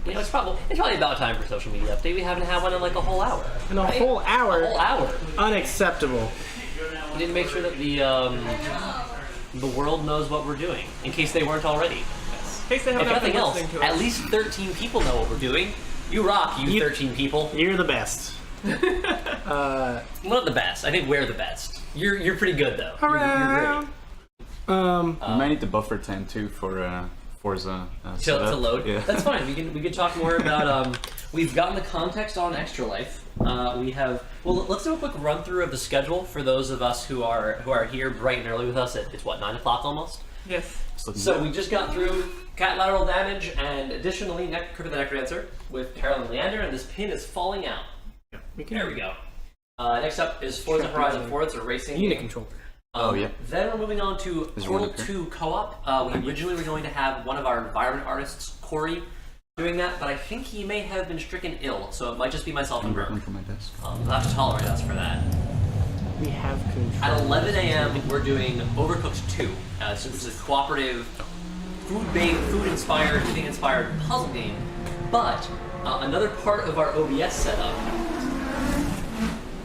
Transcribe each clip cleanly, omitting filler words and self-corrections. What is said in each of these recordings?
You know, it's probably about time for social media update. We haven't had one in like a whole hour. In a whole hour? A whole hour. Unacceptable. We need to make sure that the world knows what we're doing, in case they weren't already. In case they If haven't nothing been else, listening to us. at least 13 people know what we're doing. You rock, you 13 people. You're the best. Well, not the best. I think we're the best. You're pretty good though. You're great. You might need the buffer time too for Forza To load. Yeah. That's fine. We can talk more about. We've gotten the context on Extra Life. We have. Well, let's do a quick run through of the schedule for those of us who are here bright and early with us. It's what, 9 o'clock almost. Yes. So we just got through Cat Lateral Damage and additionally Crypt of the Necrodancer with Terrell and Leander, and this pin is falling out. There we go. Next up is Forza Horizon 4. It's a racing Unit game. controller. Then we're moving on to Portal 2 co-op. We originally were going to have one of our environment artists, Corey, doing that, but I think he may have been stricken ill, so it might just be myself and Burke. For my desk. You'll have to tolerate us for that. We have control. At 11 a.m., we're doing Overcooked 2. So this is a cooperative, food-inspired, eating-inspired puzzle game. But another part of our OBS setup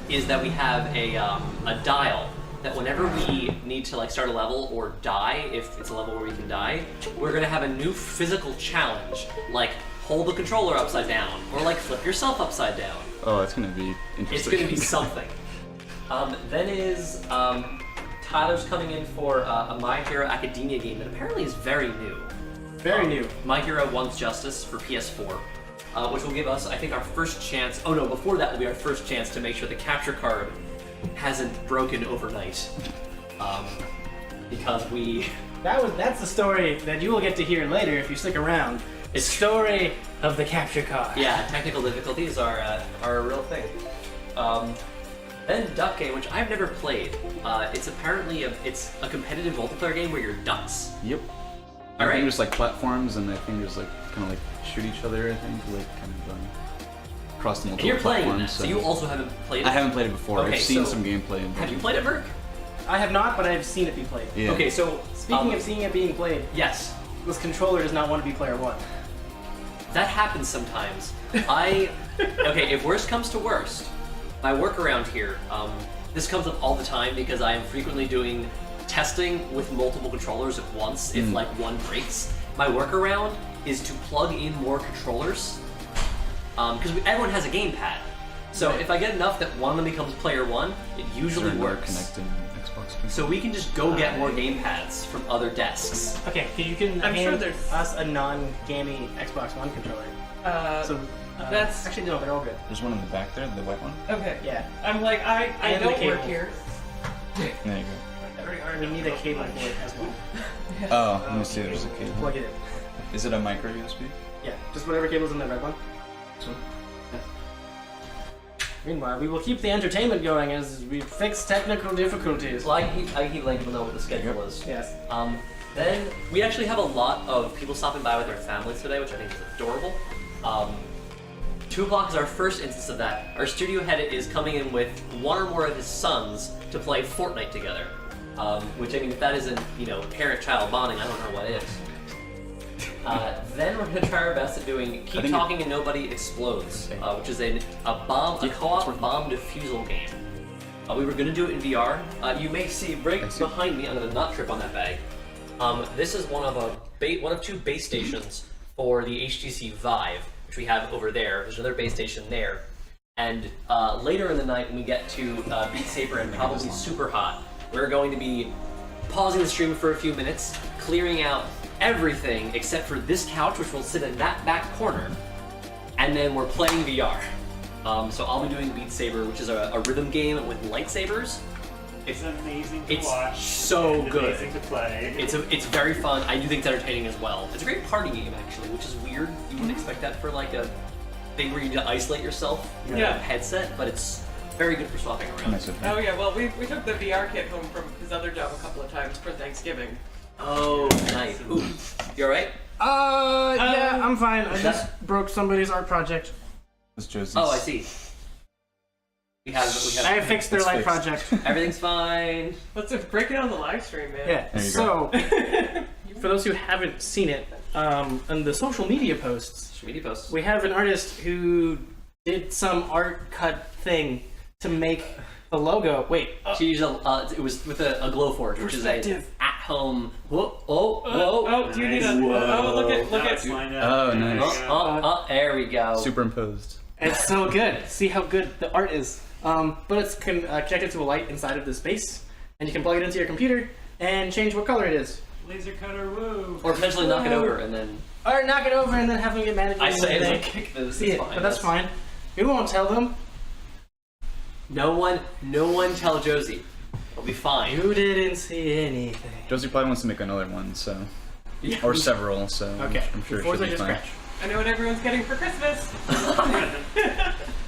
is that we have a dial that whenever we need to like start a level or die, if it's a level where we can die, we're gonna have a new physical challenge, like hold the controller upside down, or like flip yourself upside down. Oh, that's gonna be interesting. It's gonna be something. Then is Tyler's coming in for a My Hero Academia game that apparently is very new. Very new. My Hero Wants Justice for PS4, which will give us, I think, our first chance. Oh no, before that will be our first chance to make sure the capture card hasn't broken overnight, because we. That's the story that you will get to hear later if you stick around. The story of the capture card. Yeah, technical difficulties are a real thing. Then Duck Game, which I've never played. It's apparently it's a competitive multiplayer game where you're ducks. Yep. All I right. think there's like platforms, and I think there's like kind of like shoot each other. I think like kind of cross the multiple And you're playing platforms. that, so you also haven't played it? I haven't played it before. Okay, I've seen so some gameplay. Have you played it, Burke? I have not, but I have seen it be played. Yeah. Okay, so Speaking of seeing it being played, yes, this controller does not want to be player one. that happens sometimes. Okay, if worst comes to worst, my workaround here, this comes up all the time because I am frequently doing testing with multiple controllers at once if like one breaks. My workaround is to plug in more controllers, because everyone has a gamepad. So if I get enough that one of them becomes player one, it usually works. Connecting Xbox. So we can just go get more gamepads from other desks. Okay, you can I'm hand sure there's- us a non-gaming Xbox One controller. That's Actually, no, they're all good. There's one in the back there, the white one. okay. Yeah. I'm like I And the don't work cable. here. There you go. We need a cable for it as well. Oh, let me see. There's a cable. Plug it in. Is it a micro USB? Yeah, just whatever cable's in the red one. This one? Meanwhile, we will keep the entertainment going as we fix technical difficulties. Well, I keep letting people know what the schedule is. Yes. Then we actually have a lot of people stopping by with their families today, which I think is adorable. 2 o'clock is our first instance of that. Our studio head is coming in with one or more of his sons to play Fortnite together. Which, I mean, if that isn't, parent-child bonding, I don't know what is. Then we're going to try our best at doing Keep Talking and Nobody Explodes, which is a co-op bomb defusal game. We were going to do it in VR. You may see right behind me, I'm going to not trip on that bag. This is one of 2 base stations for the HTC Vive, which we have over there. There's another base station there. And later in the night, when we get to Beat Saber and probably Super Hot, we're going to be pausing the stream for a few minutes, clearing out everything except for this couch, which will sit in that back corner, and then we're playing VR. So I'll be doing Beat Saber, which is a rhythm game with lightsabers. It's amazing to watch. It's so and good. Amazing to play. It's very fun. I do think it's entertaining as well. It's a great party game actually, which is weird. You wouldn't expect that for like a thing where you need to isolate yourself with a headset, but it's very good for swapping around. Nice of Oh yeah, well we took the VR kit home from his other job a couple of times for Thanksgiving. Oh, nice. Ooh, you alright? Yeah, I'm fine. I just broke somebody's art project. It's Josie's. Oh, I see. We have. I fixed their It's light fixed. project. Everything's fine. Let's break it on the live stream, man. Yeah. There you So, for those who haven't seen it, on the social media posts, Social media posts. we have an artist who did some art cut thing to make the logo. Wait, She used it was with a Glowforge, which is a Perspective. at-home. Whoa! Oh, do you need a? Oh, look at Now it's it. lined up. Oh, There you nice. go. There we go. Superimposed. it's so good. See how good the art is. But it's connected to a light inside of this base, and you can plug it into your computer and change what color it is. Laser cutter, woo. Or potentially knock it over and then. Or knock it over and then have them get mad at you. I say when as I they kick this. see it, but that's fine. We won't tell them. No one tell Josie. It'll be fine. You didn't see anything. Josie probably wants to make another one, so Yeah. or several. So Okay. I'm sure Forza she'll be just fine. scratch. I know what everyone's getting for Christmas.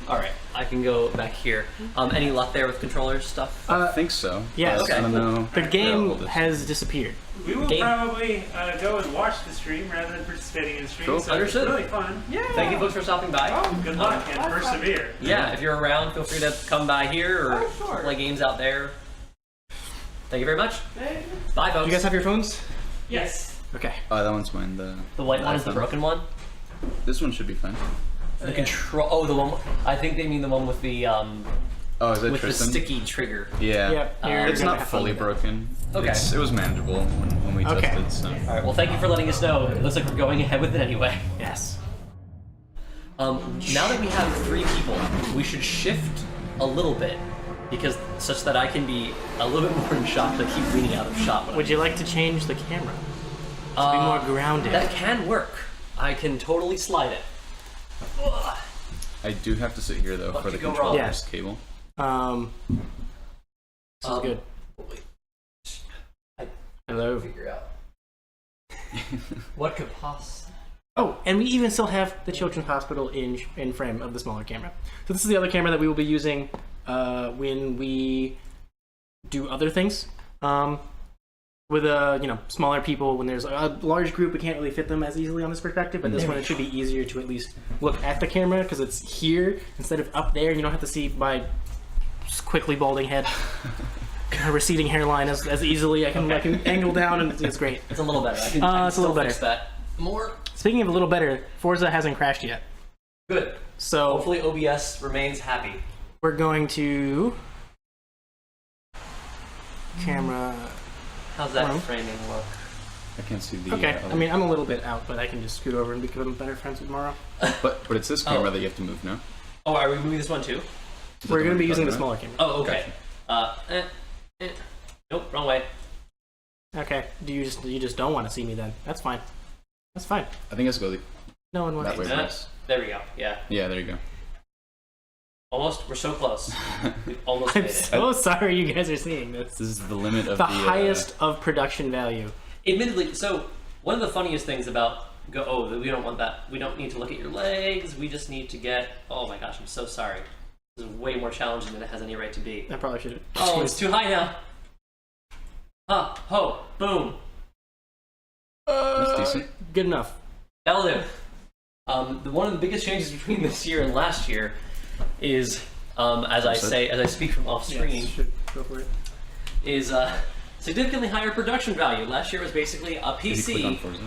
All right, I can go back here. Any luck there with controller stuff? I think so. yes. but I don't know. The game how old it is. has disappeared. We will Game. probably go and watch the stream rather than participating in the stream. Cool. So Understood. It's really fun. Yeah. Thank you folks for stopping by. Oh, good luck and persevere. Yeah, if you're around, feel free to come by here or sure. play games out there. Thank you very much. Bye, folks. You guys have your phones? Yes. Okay. Oh, that one's mine. The white one is the iPhone. broken one. This one should be fine. The control. Oh, the one. I think they mean the one with the Oh, is that with the Tristan? sticky trigger. Yeah. Yep. You're It's gonna not have fun fully with it. broken. Okay. It was manageable when we Okay. tested. So. All right. Well, thank you for letting us know. It looks like we're going ahead with it anyway. Yes. Now that we have 3 people, we should shift a little bit because such that I can be a little bit more in shot. I keep leaning out of shot. When Would you like to change the camera to be more grounded? That can work. I can totally slide it. Ugh. I do have to sit here though What for the could go wrong? controller's Yeah. cable. This is good. Wait, Hello. figure out what could possibly. Oh, and we even still have the Children's Hospital in frame of the smaller camera. So this is the other camera that we will be using when we do other things. With smaller people, when there's a large group, we can't really fit them as easily on this perspective, but this one it should be easier to at least look at the camera because it's here instead of up there, and you don't have to see my quickly balding head, receding hairline as easily. I can angle down, and it's great. It's a little better. I can It's a little still fix better. that. More Speaking of a little better, Forza hasn't crashed yet, good. so Hopefully OBS remains happy. we're going to camera. How's that Hello. framing look? I can't see the. Okay, other- I mean, I'm a little bit out, but I can just scoot over and become better friends with Mara. but it's this camera Oh. that you have to move, no? Oh, are we moving this one too? Is that We're the going to one be you're using the talking smaller camera. Oh, okay. Nope, wrong way. Okay, you just don't want to see me then? That's fine. That's fine. about? I think it's go No one wants that way to see me. first. There we go. Yeah, Yeah, there you go. almost. We're so close. We almost I'm made it. so sorry you guys are seeing this. This is the limit of The the highest of production value. Admittedly, so one of the funniest things about we don't want that. We don't need to look at your legs. We just need to get. Oh my gosh, I'm so sorry. This is way more challenging than it has any right to be. I probably should have. Oh, it's too high now. Ho, boom. That's decent. Good enough. That'll do. One of the biggest changes between this year and last year is, as I speak from off screen, Yes, should go for it. is significantly higher production value. Last year was basically a Did you click on PC, Forza?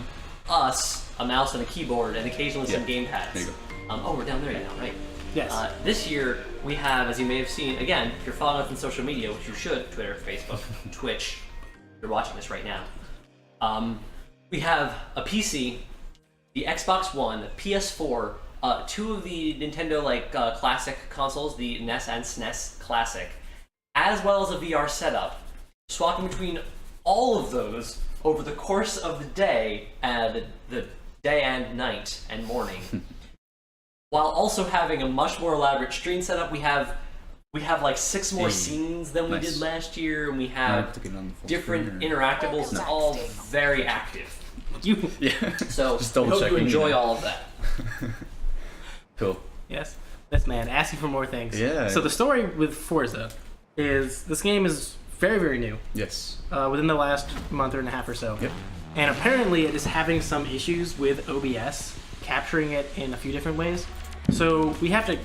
us, a mouse and a keyboard, and occasionally some Yeah. gamepads. There you Oh, we're down there now, right? Yes. This year we have, as you may have seen, again, if you're following us on social media, which you should, Twitter, Facebook, Twitch, you're watching this right now. We have a PC, the Xbox One, PS4, 2 of the Nintendo classic consoles, the NES and SNES Classic, as well as a VR setup. Swapping between all of those over the course of the day, the day and night and morning, while also having a much more elaborate stream setup. We have like 6 more Hey, scenes than we nice. did last year, and we I have have to get it on the full different screen, or- interactables. It's all very active. You. Yeah. So Just we double hope you checking. enjoy all of that. Cool. Yes. This man asking for more things. Yeah. So the story with Forza is this game is very, very new. Yes. Within the last month and a half or so. Yep. And apparently it is having some issues with OBS, capturing it in a few different ways. So we have to,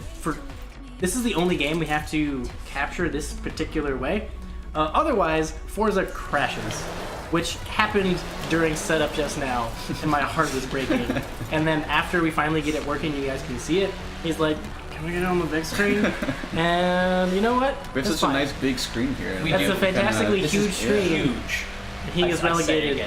this is the only game we have to capture this particular way. Otherwise, Forza crashes. which happened during setup just now, and my heart was breaking. And then after we finally get it working, you guys can see it. He's like, "Can we get it on the big screen?" And you know what? We have such a nice big screen here. That's a fantastically huge screen. Huge. And he is relegated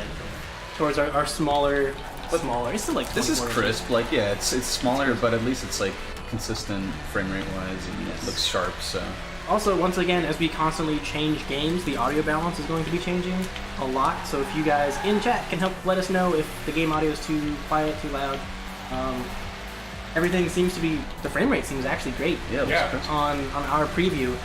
towards our smaller. It's still like this is 24 inches. crisp. Like yeah, it's smaller, but at least it's like consistent frame rate wise, and it looks sharp. So. Also, once again, as we constantly change games, the audio balance is going to be changing a lot. So if you guys in chat can help let us know if the game audio is too quiet, too loud. Everything seems to be, the frame rate seems actually great on our preview.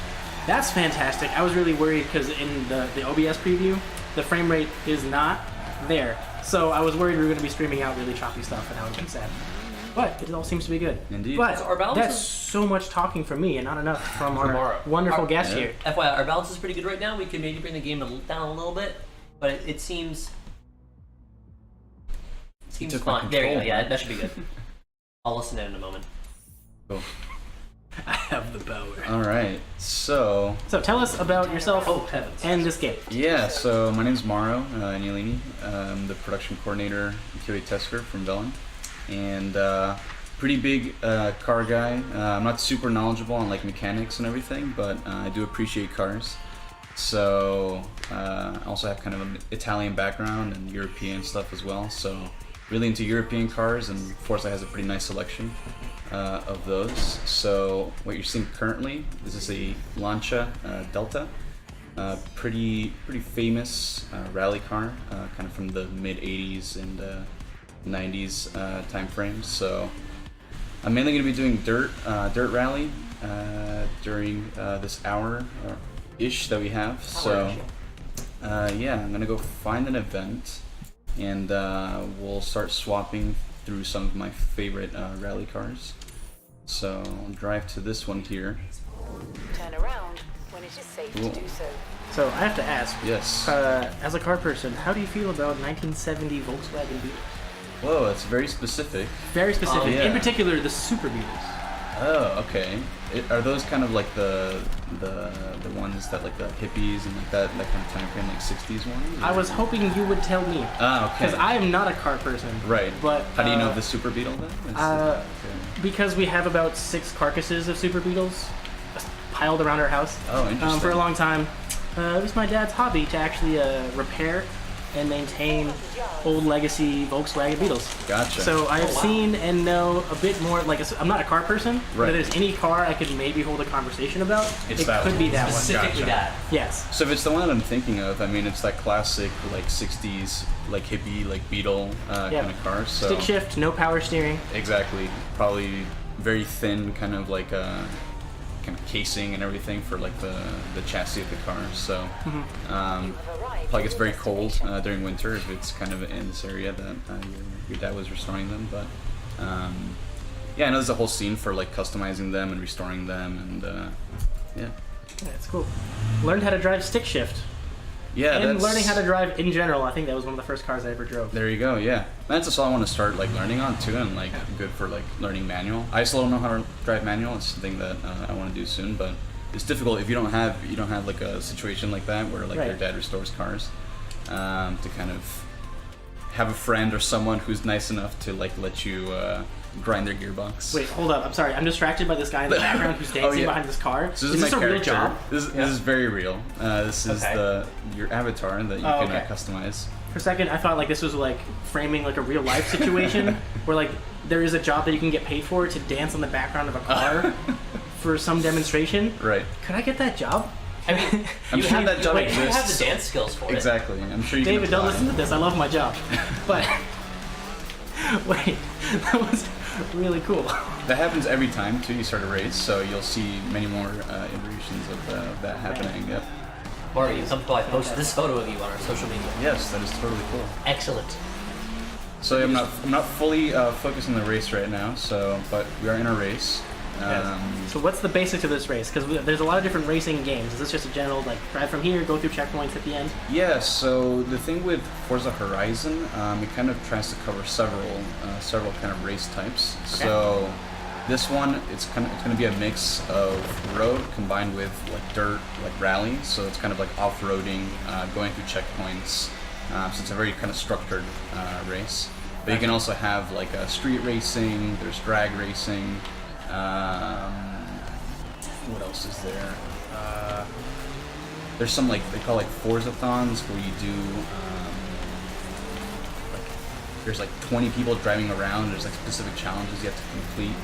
That's fantastic. I was really worried because in the OBS preview, the frame rate is not there. So I was worried we were going to be streaming out really choppy stuff, and I would be sad. But it all seems to be good. Indeed. But So our balance that's is- so much talking from me and not enough from our wonderful guest here. FYI, our balance is pretty good right now. We could maybe bring the game down a little bit, but it seems took my fine. There you go. control. Yeah, that should be good. I'll listen in a moment. Cool. I have the power. All right. So So tell us about yourself Heavens. and this game. yeah. So my name's Mauro Nialini. I'm the production coordinator and QA tester from Velen, and pretty big car guy. I'm not super knowledgeable on like mechanics and everything, but I do appreciate cars. So I also have kind of an Italian background and European stuff as well. So really into European cars, and Forza has a pretty nice selection of those. So what you're seeing currently, this is a Lancia Delta, pretty famous rally car, kind of from the mid '80s and '90s time frames. So I'm mainly going to be doing dirt rally during this hour-ish that we have. So yeah, I'm going to go find an event, and we'll start swapping through some of my favorite rally cars. So I'll drive to this one here. Turn around when it is safe Cool. to do so. So I have to ask, Yes. as a car person, how do you feel about 1970 Volkswagen Beetles? Whoa, that's very specific. Very specific. yeah. In particular, the Super Beetles. Oh, okay. Are those kind of like the ones that like the hippies and like that kind of time frame, like '60s ones? I was hoping you would tell me. Ah, okay. Because I am not a car person. Right. But How do you know the Super Beetle then? Okay. Because we have about 6 carcasses of Super Beetles piled around our house. Oh, interesting. For a long time. It was my dad's hobby to actually repair and maintain old legacy Volkswagen Beetles. Gotcha. So I have seen and know a bit more. Like I'm not a car person, but Right. if there's any car I could maybe hold a conversation about, It's it that could one. be that one. Specifically Gotcha. that. Yes. So if it's the one that I'm thinking of, I mean, it's that classic like '60s like hippie like Beetle Yeah. kind of car. So Stick shift, no power steering. exactly, probably very thin, kind of like kind of casing and everything for like the chassis of the car. So probably gets very cold during winter if it's kind of in this area that your dad was restoring them. But yeah, I know there's a whole scene for like customizing them and restoring them, and yeah. That's cool. Learned how to drive stick shift. Yeah, And that's, learning how to drive in general. I think that was one of the first cars I ever drove. There you go. Yeah, that's just all I want to start like learning on too, and like good for like learning manual. I still don't know how to drive manual. It's something that I want to do soon, but it's difficult if you don't have like a situation like that where like Right. your dad restores cars, to kind of have a friend or someone who's nice enough to like let you grind their gearbox. Wait, hold up. I'm sorry. I'm distracted by this guy in the background who's dancing yeah. behind this car. So is this this a my real character. job? This is very real. This is Okay. your avatar that you Oh, can okay. customize. For a second, I thought like this was like framing like a real life situation where like there is a job that you can get paid for to dance on the background of a car for some demonstration. Right. Could I get that job? I mean, I'm sure that job wait, you have the exists. dance skills for it. Exactly. I'm sure you David, can don't apply. listen to this. I love my job. But wait, that was really cool. That happens every time too. You start a race, so you'll see many more iterations of that happening. Yep. Or you I posted this photo of you on our social media. Yes, that is totally cool. Excellent. So I'm not fully focused on the race right now. So, but we are in a race. So what's the basics of this race? Because there's a lot of different racing games. Is this just a general like drive from here, go through checkpoints at the end? Yeah. So the thing with Forza Horizon, it kind of tries to cover several kind of race types. So this one, it's going to be a mix of road combined with like dirt, like rally. So it's kind of like off-roading, going through checkpoints, So it's a very kind of structured race. But you can also have like street racing. There's drag racing. What else is there? There's some like they call like Forzathons where you do like there's like 20 people driving around. There's like specific challenges you have to complete.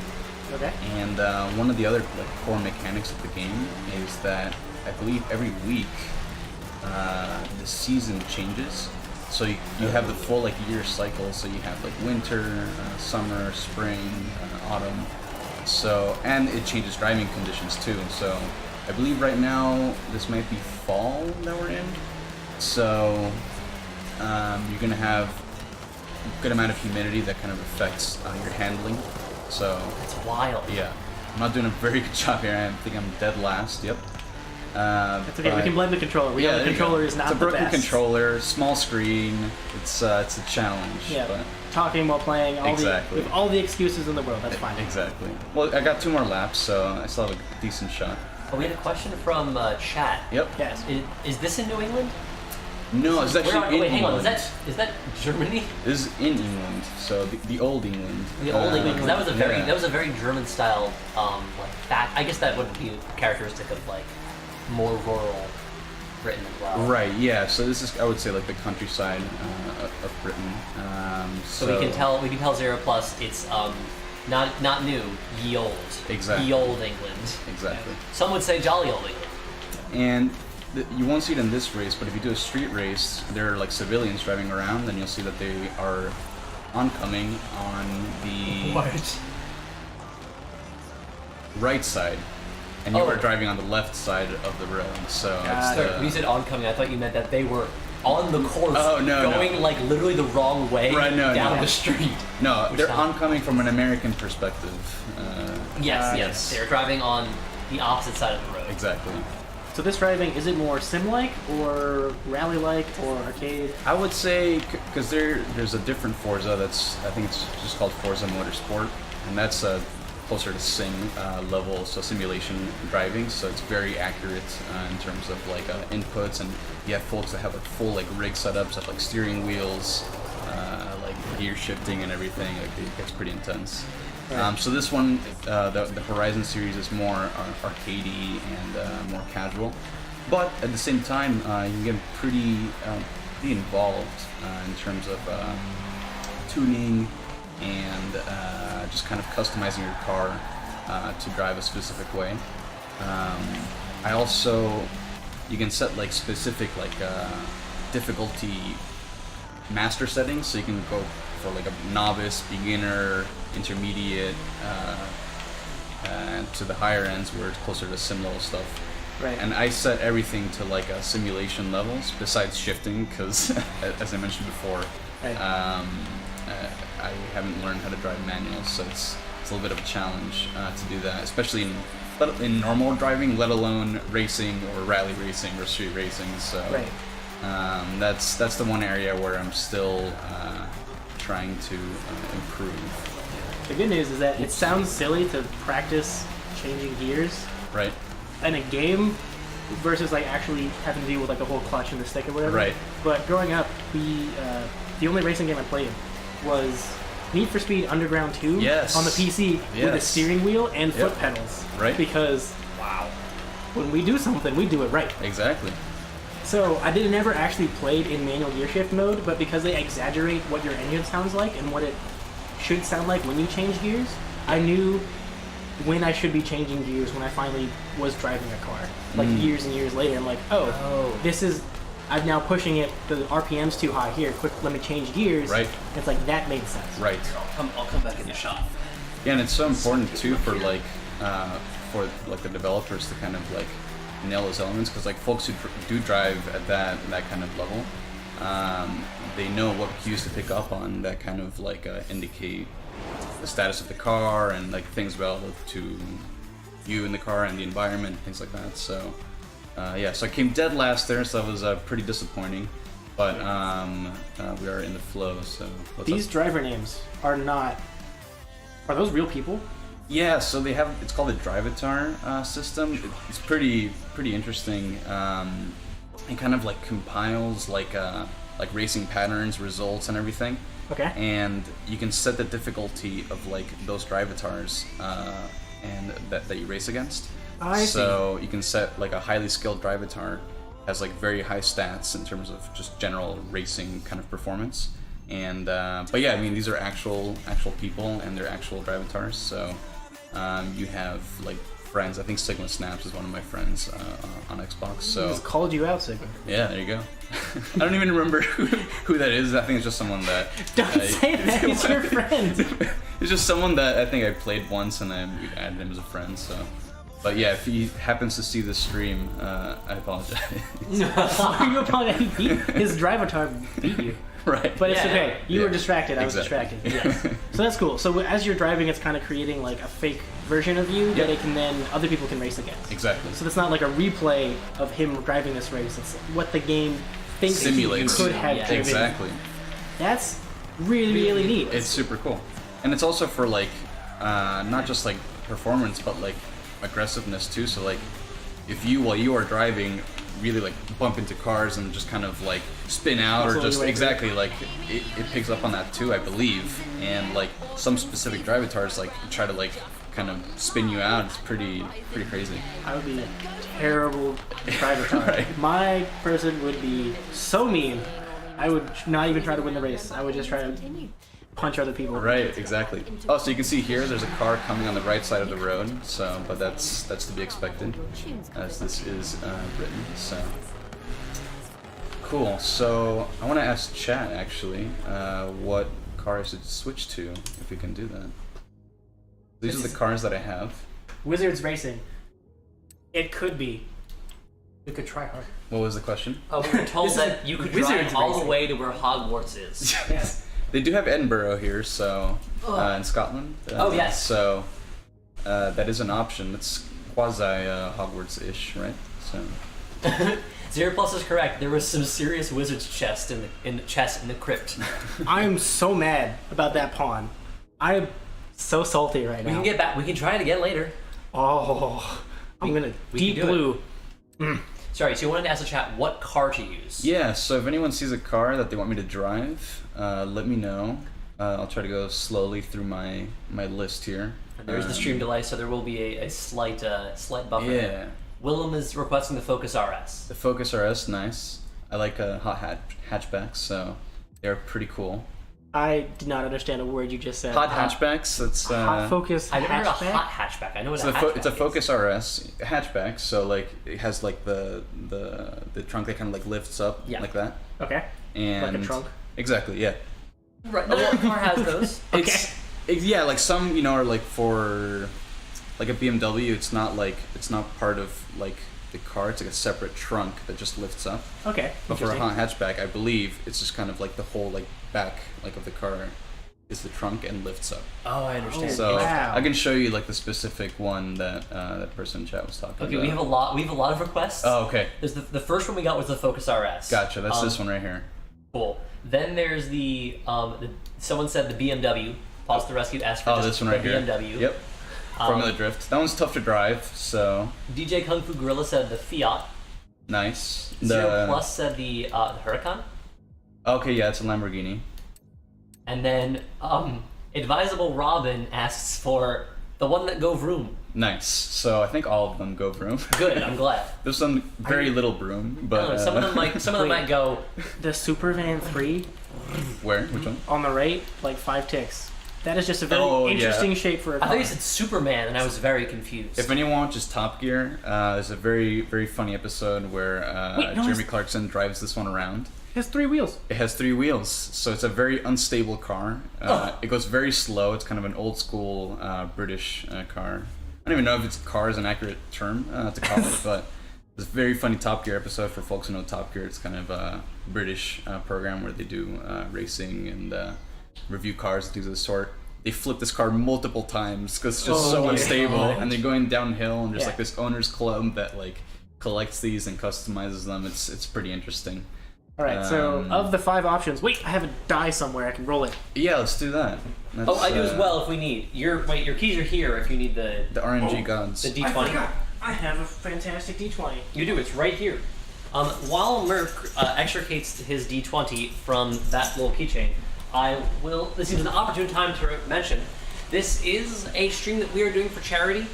Okay. And one of the other like core mechanics of the game is that I believe every week the season changes. So you have the full like year cycle. So you have like winter, summer, spring, autumn. So and it changes driving conditions too. So I believe right now this might be fall that we're in. So you're gonna have a good amount of humidity that kind of affects your handling. So That's wild. yeah, I'm not doing a very good job here. I think I'm dead last. Yep. That's okay. We can blame the controller. We know the controller is not it's a the broken best. controller, small screen. It's a challenge. Yeah. But Talking while playing. Exactly. We have all the excuses in the world. That's fine. exactly. Well, I got 2 more laps, so I still have a decent shot. Oh, we had a question from chat. Yep. Yes. Is this in New England? No, it's actually in Wait, hang on. England. Is that Germany? This is in England, so the old England. The old England, because yeah. that was a very German style like that. I guess that would be characteristic of like more rural Britain as well. Right. Yeah. So this is, I would say, like the countryside of Britain. So we can tell Zero Plus it's not new, ye old. Exactly. Ye old England. Exactly. Some would say jolly old England. And you won't see it in this race, but if you do a street race, there are like civilians driving around, then you'll see that they are oncoming on the right side, and you are driving on the left side of the road. So it's When you said oncoming, I thought you meant that they were on the course, no. going like literally the wrong way down the street. no, they're oncoming from an American perspective. Yes. They're driving on the opposite side of the road. Exactly. So this driving, is it more sim-like or rally-like or arcade? I would say, because there's a different Forza that's, I think it's just called Forza Motorsport, and that's closer to sim level, so simulation driving, so it's very accurate in terms of like inputs, and you have folks that have like full like rig setups of like steering wheels, like gear shifting and everything. Like it gets pretty intense. Right. So this one, the Horizon series is more arcadey and more casual, but at the same time, you can get pretty involved in terms of tuning and just kind of customizing your car to drive a specific way. I also, you can set like specific like difficulty master settings, so you can go for like a novice, beginner, intermediate, and to the higher ends where it's closer to sim level stuff. Right. And I set everything to like simulation levels, besides shifting, because as I mentioned before, Right. I haven't learned how to drive manuals, so it's a little bit of a challenge to do that, especially in normal driving, let alone racing or rally racing or street racing. So Right. that's the one area where I'm still trying to improve. The good news is that it sounds silly to practice changing gears Right. in a game versus like actually having to deal with like the whole clutch and the stick or whatever. Right. But growing up, the only racing game I played was Need for Speed Underground 2 Yes. on the PC with a Yes. steering wheel and foot Yep. pedals. Right. Because when we do something, we do it right. Exactly. So I never actually played in manual gear shift mode, but because they exaggerate what your engine sounds like and what it should sound like when you change gears, I knew when I should be changing gears when I finally was driving a car. Like years and years later, I'm like, this is, I'm now pushing it, the RPM's too high here, quick, let me change gears. Right. It's like, that made sense. Right. I'll come back in the shop. Yeah, and it's so important too for like the developers to kind of like nail those elements, because like folks who do drive at that kind of level, they know what cues to pick up on that kind of like indicate the status of the car and like things relative to you in the car and the environment, things like that. So so I came dead last there, so that was pretty disappointing. But we are in the flow. So These driver names are those real people? Yeah, so they have, it's called the Drivatar system. It's pretty interesting. It kind of like compiles like like racing patterns, results, and everything. Okay. And you can set the difficulty of like those drivatars and that you race against. I so you can set like a highly skilled drivatar has like very high stats in terms of just general racing kind of performance. And but yeah, I mean these are actual people and they're actual drivatars. So you have like friends. I think Sigma Snaps is one of my friends on Xbox. So Just called you out, Sigma. yeah, there you go. I don't even remember who that is. I think it's just someone that. Don't say that. He's your friend. It's just someone that I think I played once and I added him as a friend. So, but yeah, if he happens to see this stream, I apologize. You apologize. His drivatar beat you. Right. But it's Yeah. okay. You were Yeah. distracted. I was Exactly. distracted. Yes. So that's cool. So as you're driving, it's kind of creating like a fake version of you that Yeah. it can then other people can race against. Exactly. So it's not like a replay of him driving this race. It's what the game thinks Simulates. he could have Yeah. driven. Exactly. That's really neat. It's super cool, and it's also for like not just like performance, but like aggressiveness too. So like if you while you are driving really like bump into cars and just kind of like spin out or Slowly just way exactly like it picks up on that too, I believe. And like some specific drivatars like try to like kind of spin you out. It's pretty crazy. I would be a terrible driver. Right. My person would be so mean. I would not even try to win the race. I would just try to punch other people. Right, exactly. Oh, so you can see here, there's a car coming on the right side of the road. So, but that's to be expected, as this is Britain. So, cool. So I want to ask chat actually, what car I should switch to if we can do that. These are the cars that I have. Wizards Racing. It could be. You could try hard. What was the question? We were told This that is you could Wizards drive all racing. the way to where Hogwarts is. Yes. They do have Edinburgh here, so in Scotland. Oh, yes. So that is an option. It's quasi Hogwarts-ish, right? So. Zero Plus is correct. There was some serious wizard's chest in the crypt. I'm so mad about that pawn. I'm so salty right now. We can get back. We can try it again later. Oh, I'm gonna we deep can do blue. Sorry. So you wanted to ask the chat what car to use? Yeah, so if anyone sees a car that they want me to drive, let me know. I'll try to go slowly through my list here. And there's the stream delay, so there will be a slight buffer. Yeah. Willem is requesting the Focus RS. The Focus RS, nice. I like hot hatchbacks, so they're pretty cool. I did not understand a word you just said. Hot hatchbacks, that's... Hot Focus I've never heard of a hatchback? hot hatchback. I know what So a hatchback it's a is. Focus RS hatchback, so like it has like the trunk that kind of like lifts up Yeah. like that. Okay. And Like a trunk? Exactly, yeah. Right. Not every car has those. Yeah, like some, you know, are like for like a BMW, it's not part of like the car, it's like a separate trunk that just lifts up. Okay. But for a Interesting. hot hatchback, I believe it's just kind of like the whole like back like of the car is the trunk and lifts up. Oh, I understand. So Wow. I can show you like the specific one that that person in chat was talking Okay, about. we have a lot. We have a lot of requests. Oh, okay. There's the first one we got was the Focus RS. Gotcha. That's this one right here. Cool. Then there's the someone said the BMW. Pause the rescue. Ask for Oh, just this one the right here. BMW. Yep. Formula Drift. That one's tough to drive, so DJ Kung Fu Gorilla said the Fiat. nice. Zero Plus said the Huracan. Okay, yeah, it's a Lamborghini. And then Advisable Robin asks for the one that go vroom. Nice. So I think all of them go vroom. Good. I'm glad. There's some very little broom, but Some of them might go. The Supervan 3 where? Which one? on the right, like 5 ticks. That is just a very Oh, yeah. interesting shape for a I car. thought you said Superman, and I was very confused. If anyone watches Top Gear, there's a very, very funny episode where Wait, no, Jeremy it's- Clarkson drives this one around. It has 3 wheels. It has 3 wheels, so it's a very unstable car. It goes very slow. It's kind of an old school British car. I don't even know if it's car is an accurate term to call it, but it's a very funny Top Gear episode for folks who know Top Gear. It's kind of a British program where they do racing and review cars and things of the sort. They flip this car multiple times because it's just so yeah. unstable, Oh. and they're going downhill, and there's Yeah. like this owners club that like collects these and customizes them. It's pretty interesting. All right, so of the 5 options, wait, I have a die somewhere. I can roll it. Yeah, let's do that. Oh, I do as well if we need. Your keys are here if you need the The RNG gods. the I D20. forgot. I have a fantastic D20. You do. It's right here. While Merc extricates his D20 from that little keychain, this is an opportune time to mention, this is a stream that we are doing for charity.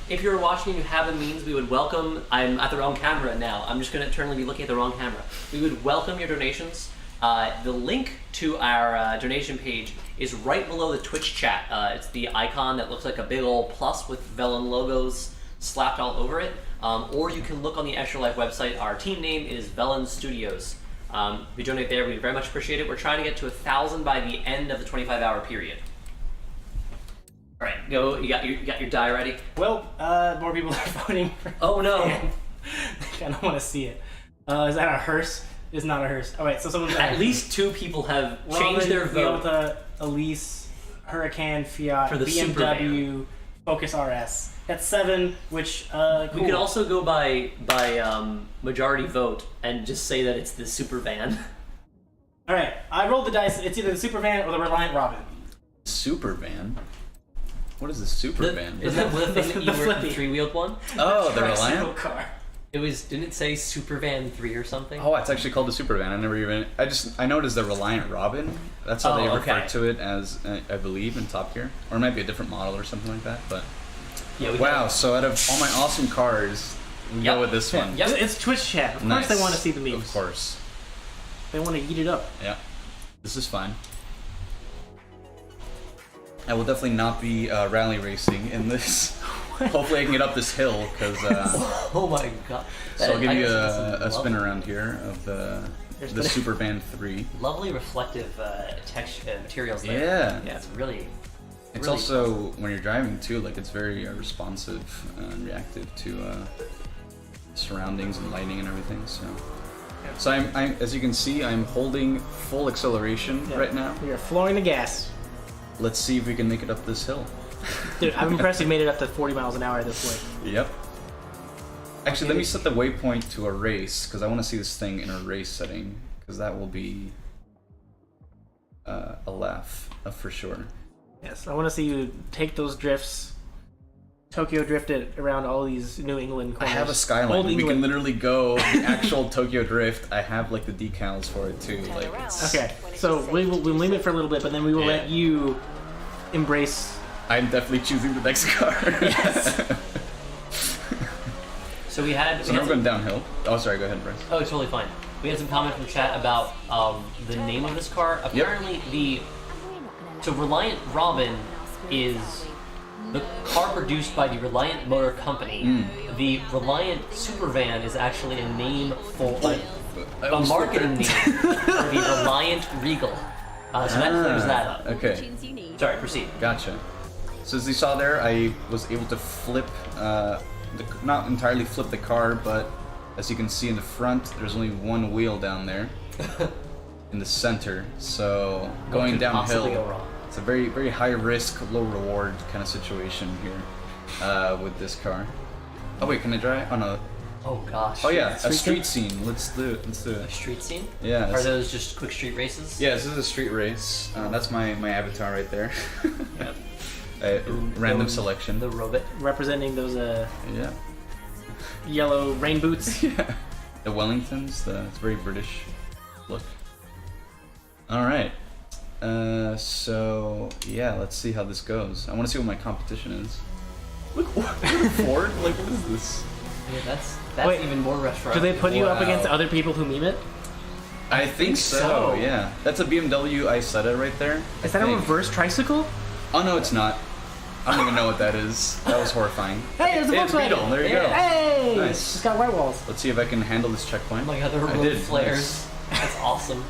If you're watching and you have a means, we would welcome, I'm at the wrong camera now, I'm just going to eternally be looking at the wrong camera. We would welcome your donations. The link to our donation page is right below the Twitch chat. It's the icon that looks like a big old plus with Velen logos slapped all over it. Or you can look on the Extra Life website. Our team name is Velen Studios. If you donate there, we very much appreciate it. We're trying to get to 1,000 by the end of the 25-hour period. All right, go. You got your die ready? Well, more people are voting for. Oh no! I don't want to see it. Is that a hearse? It's not a hearse. All right, so someone's at least 2 people have changed their vote. Toyota, Elise, Huracan, Fiat, for the BMW, Focus RS. That's 7, which cool. We could also go by majority vote and just say that it's the Supervan. All right, I rolled the dice. It's either the Supervan or the Reliant Robin. Supervan? What is the Supervan? Is that the thing that you were the 3-wheeled one? Oh, the Reliant car. Didn't it say Supervan 3 or something? Oh, it's actually called the Supervan. I noticed the Reliant Robin. That's how they refer to it as, I believe, in Top Gear. Or it might be a different model or something like that, but... Yeah, wow, so out of all my awesome cars, we go with this one. Yep. It's Twitch chat. Of course they want to see the memes. Of course. They want to eat it up. Yeah. This is fine. I will definitely not be rally racing in this. Hopefully I can get up this hill, because... oh my god. So I'll give you a spin around here of the Supervan 3. Lovely reflective materials there. Yeah. It's really... It's also, when you're driving too, like it's very responsive and reactive to surroundings and lighting and everything. So I'm as you can see, I'm holding full acceleration right now. You're flooring the gas. Let's see if we can make it up this hill. Dude, I'm impressed you made it up to 40 miles an hour at this point. Yep. Actually, let me set the waypoint to a race, because I want to see this thing in a race setting, because that will be a laugh for sure. Yes, I want to see you take those drifts, Tokyo drift it around all these New England corners. I have a Skyline. We can literally go the actual Tokyo drift. I have like the decals for it too. Like okay, so we'll leave it for a little bit, but then we will let you embrace. I'm definitely choosing the next car. Yes. So we had. So now we're going downhill. Oh, sorry. Go ahead, Bryce. Oh, it's totally fine. We had some comment from chat about the name of this car. Apparently, So Reliant Robin is the car produced by the Reliant Motor Company. The Reliant Supervan is actually a name for a marketing name for the Reliant Regal. So that clears that up. Okay. Sorry, proceed. Gotcha. So as you saw there, I was able to flip, not entirely flip the car, but as you can see in the front, there's only one wheel down there in the center. So going downhill. It's a very, very high risk, low reward kind of situation here with this car. Oh wait, can I drive? Oh no. Oh gosh. Oh yeah, a street scene. Let's do it. A street scene? Yeah. Are those just quick street races? Yeah, this is a street race. That's my avatar right there. Yeah. Random selection. The robot. Representing those yellow rain boots. Yeah. The Wellingtons. It's very British look. All right. So yeah, let's see how this goes. I want to see what my competition is. Look, Ford. Like, what is this? Yeah, that's even more restaurant. Do they put you up against other people who meme it? I think so. Yeah, that's a BMW Isetta right there. Is that a reverse tricycle? Oh no, it's not. I don't even know what that is. That was horrifying. Hey, there's a Volkswagen. Beetle. There you go. Hey, Nice. It's got white walls. Let's see if I can handle this checkpoint. Oh my god, the remote flares. Nice. That's awesome.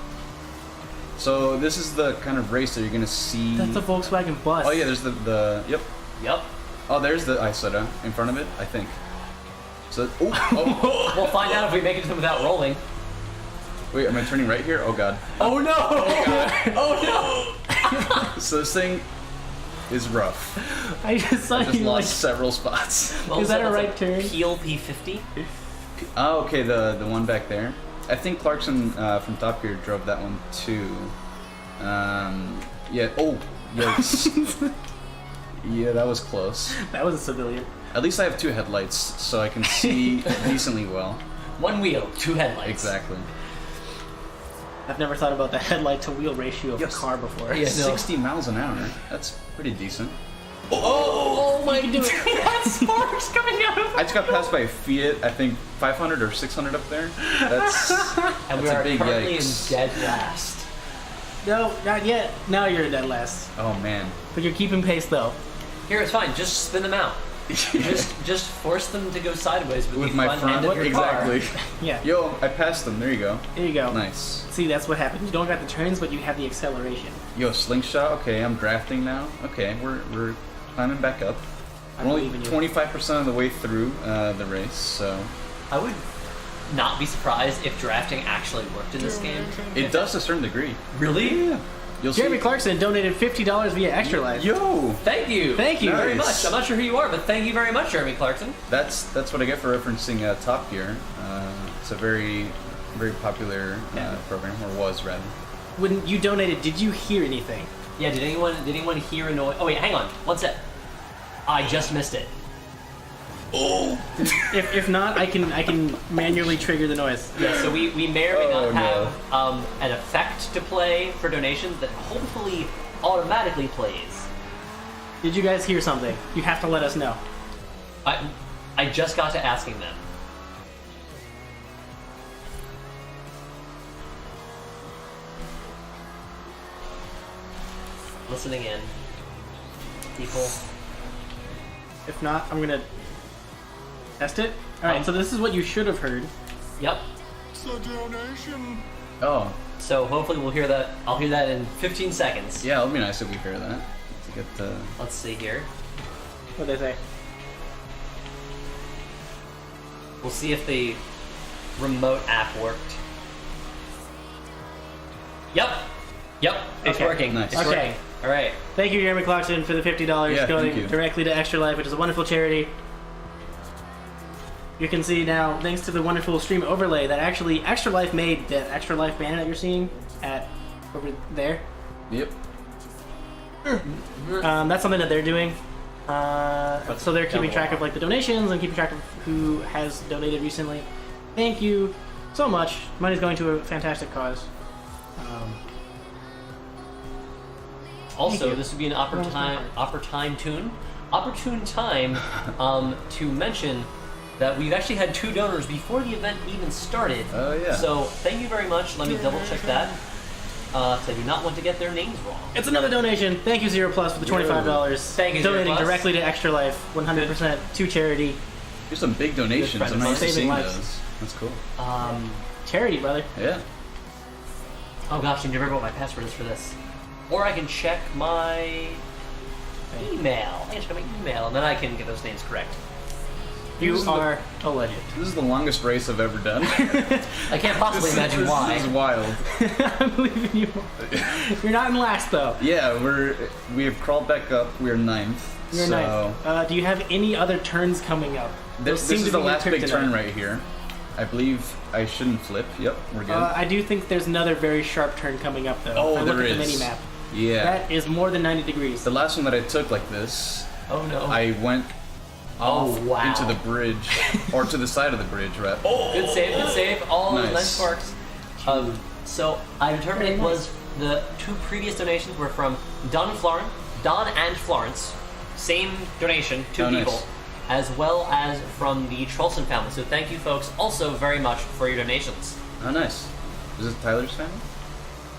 So this is the kind of race that you're gonna see. That's a Volkswagen bus. Oh yeah, there's the yep. Yep. Oh, there's the Isetta in front of it, I think. So oh. We'll find out if we make it to them without rolling. Wait, am I turning right here? Oh god. Oh no! Oh no! So this thing is rough. I just lost several spots. Well, is that a right turn? Peel P50. Oh, okay, the one back there. I think Clarkson from Top Gear drove that one too. Yeah. Oh, yikes. Yeah, that was close. That was a civilian. At least I have two headlights, so I can see decently well. One wheel, two headlights. Exactly. I've never thought about the headlight to wheel ratio of Yes. a car before. Yeah. 60 miles an hour. That's pretty decent. Oh my god! That sparks coming out of I just got passed by a Fiat, I think 500 or 600 up there. That's And we that's are a big currently yikes. in dead last. No, not yet. Now you're in dead last. Oh man. But you're keeping pace though. Here, it's fine. Just spin them out. Just force them to go sideways with, With the my front end of your exactly. car. Yeah. Yo, I passed them. There you go. There you go. Nice. See, that's what happens. You don't got the turns, but you have the acceleration. Yo, slingshot. Okay, I'm drafting now. Okay, we're climbing back up. I We're believe in only you. 25% of the way through the race, so I would not be surprised if drafting actually worked in this game. it does to a certain degree. Really? Yeah. You'll Jeremy see. Clarkson donated $50 via Extra Life. Yo, Thank you. Thank you. very Nice. much. I'm not sure who you are, but thank you very much, Jeremy Clarkson. that's what I get for referencing Top Gear. It's a very popular program, or was rather. When you donated, did you hear anything? Yeah. Did anyone hear a noise? Oh wait, hang on. One sec. I just missed it. If not, I can manually trigger the noise. Yeah. So we may or may Oh, not have an effect to play for donations that hopefully automatically plays. Did you guys hear something? You have to let us know. I just got to asking them. Listening in. People. If not, I'm gonna test it. All right. So this is what you should have heard. Yep. Oh, So hopefully we'll hear that. I'll hear that in 15 seconds. yeah, it'll be nice if we hear that. To get the Let's see here. What they say? We'll see if the remote app worked. Yep. Yep. It's Okay. working. Nice. It's Okay. working. All right. Thank you, Jeremy Clarkson, for the $50 Yeah, going thank you. directly to Extra Life, which is a wonderful charity. You can see now, thanks to the wonderful stream overlay that actually Extra Life made, the Extra Life banner that you're seeing at over there. Yep. That's something that they're doing. So they're keeping track of like the donations and keeping track of who has donated recently. Thank you so much. Money's going to a fantastic cause. Also, you. this would be an opportune time to mention that we've actually had 2 donors before the event even started. Oh, yeah. So thank you very much. Let me double check that. So I do not want to get their names wrong. It's another donation. Thank you, Zero Plus, for the $25. Thank you, Zero Donating Plus. directly to Extra Life, 100% to charity. Here's some big donations. friend I'm of not mine. used to Saving seeing lives. those. That's cool. Charity, brother. Yeah. Oh gosh, I never remember what my password is for this. Or I can check my email. I can check my email, and then I can get those names correct. You This is the- are a legend. This is the longest race I've ever done. I can't possibly imagine why. This is wild. I believe in you. You're not in last, though. Yeah, we have crawled back up. We're 9th. You're so ninth. Do you have any other turns coming up? Those this seem is to the be your last big kryptonite. turn right here. I believe I shouldn't flip. Yep, we're good. I do think there's another very sharp turn coming up, though. Oh, if I there look at the is. mini-map. Yeah. That is more than 90 degrees. The last one that I took like this, Oh no. I went oh wow. into the bridge, or to the side of the bridge, right? Oh, Good save, good save. All Nice. nice sparks. So I determined it was the 2 previous donations were from Don and Florence. Same donation, 2 Oh, nice. people, as well as from the Trolson family. So thank you folks also very much for your donations. Oh, nice. Is this Tyler's family?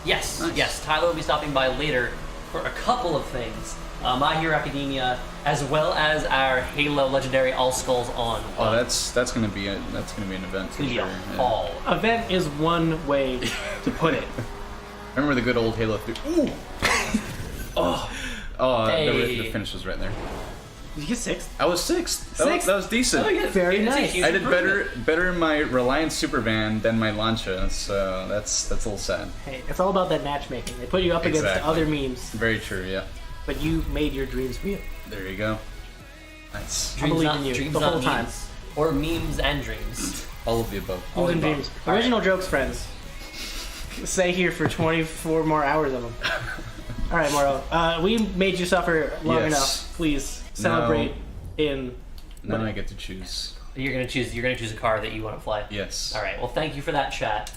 Yes, Nice. yes. Tyler will be stopping by later for a couple of things. My Hero Academia, as well as our Halo Legendary All Skulls on. Oh, that's gonna be an event for It's sure. gonna be a yeah. haul. Event is one way to put it. I remember the good old Halo 3. Ooh. Oh, Hey. the finish was right there. Did you get 6th? I was 6th. Sixth? That was decent. Very It's a nice. huge I did improvement. better in my Reliance Supervan than my Lancia, so that's a little sad. Hey, it's all about that matchmaking. They put you up against Exactly. other memes, Very true. Yeah. but you made your dreams real. There you go. Nice. I believe in you dreams the not whole time. memes. Or memes and dreams. All of the above. All Dreams and above. dreams. All right. Original jokes, friends. Stay here for 24 more hours of them. All right, Moro. We made you suffer long Yes. enough. Please celebrate in. Now I get to choose. You're gonna choose a car that you want to fly. Yes. All right. Well, thank you for that, chat.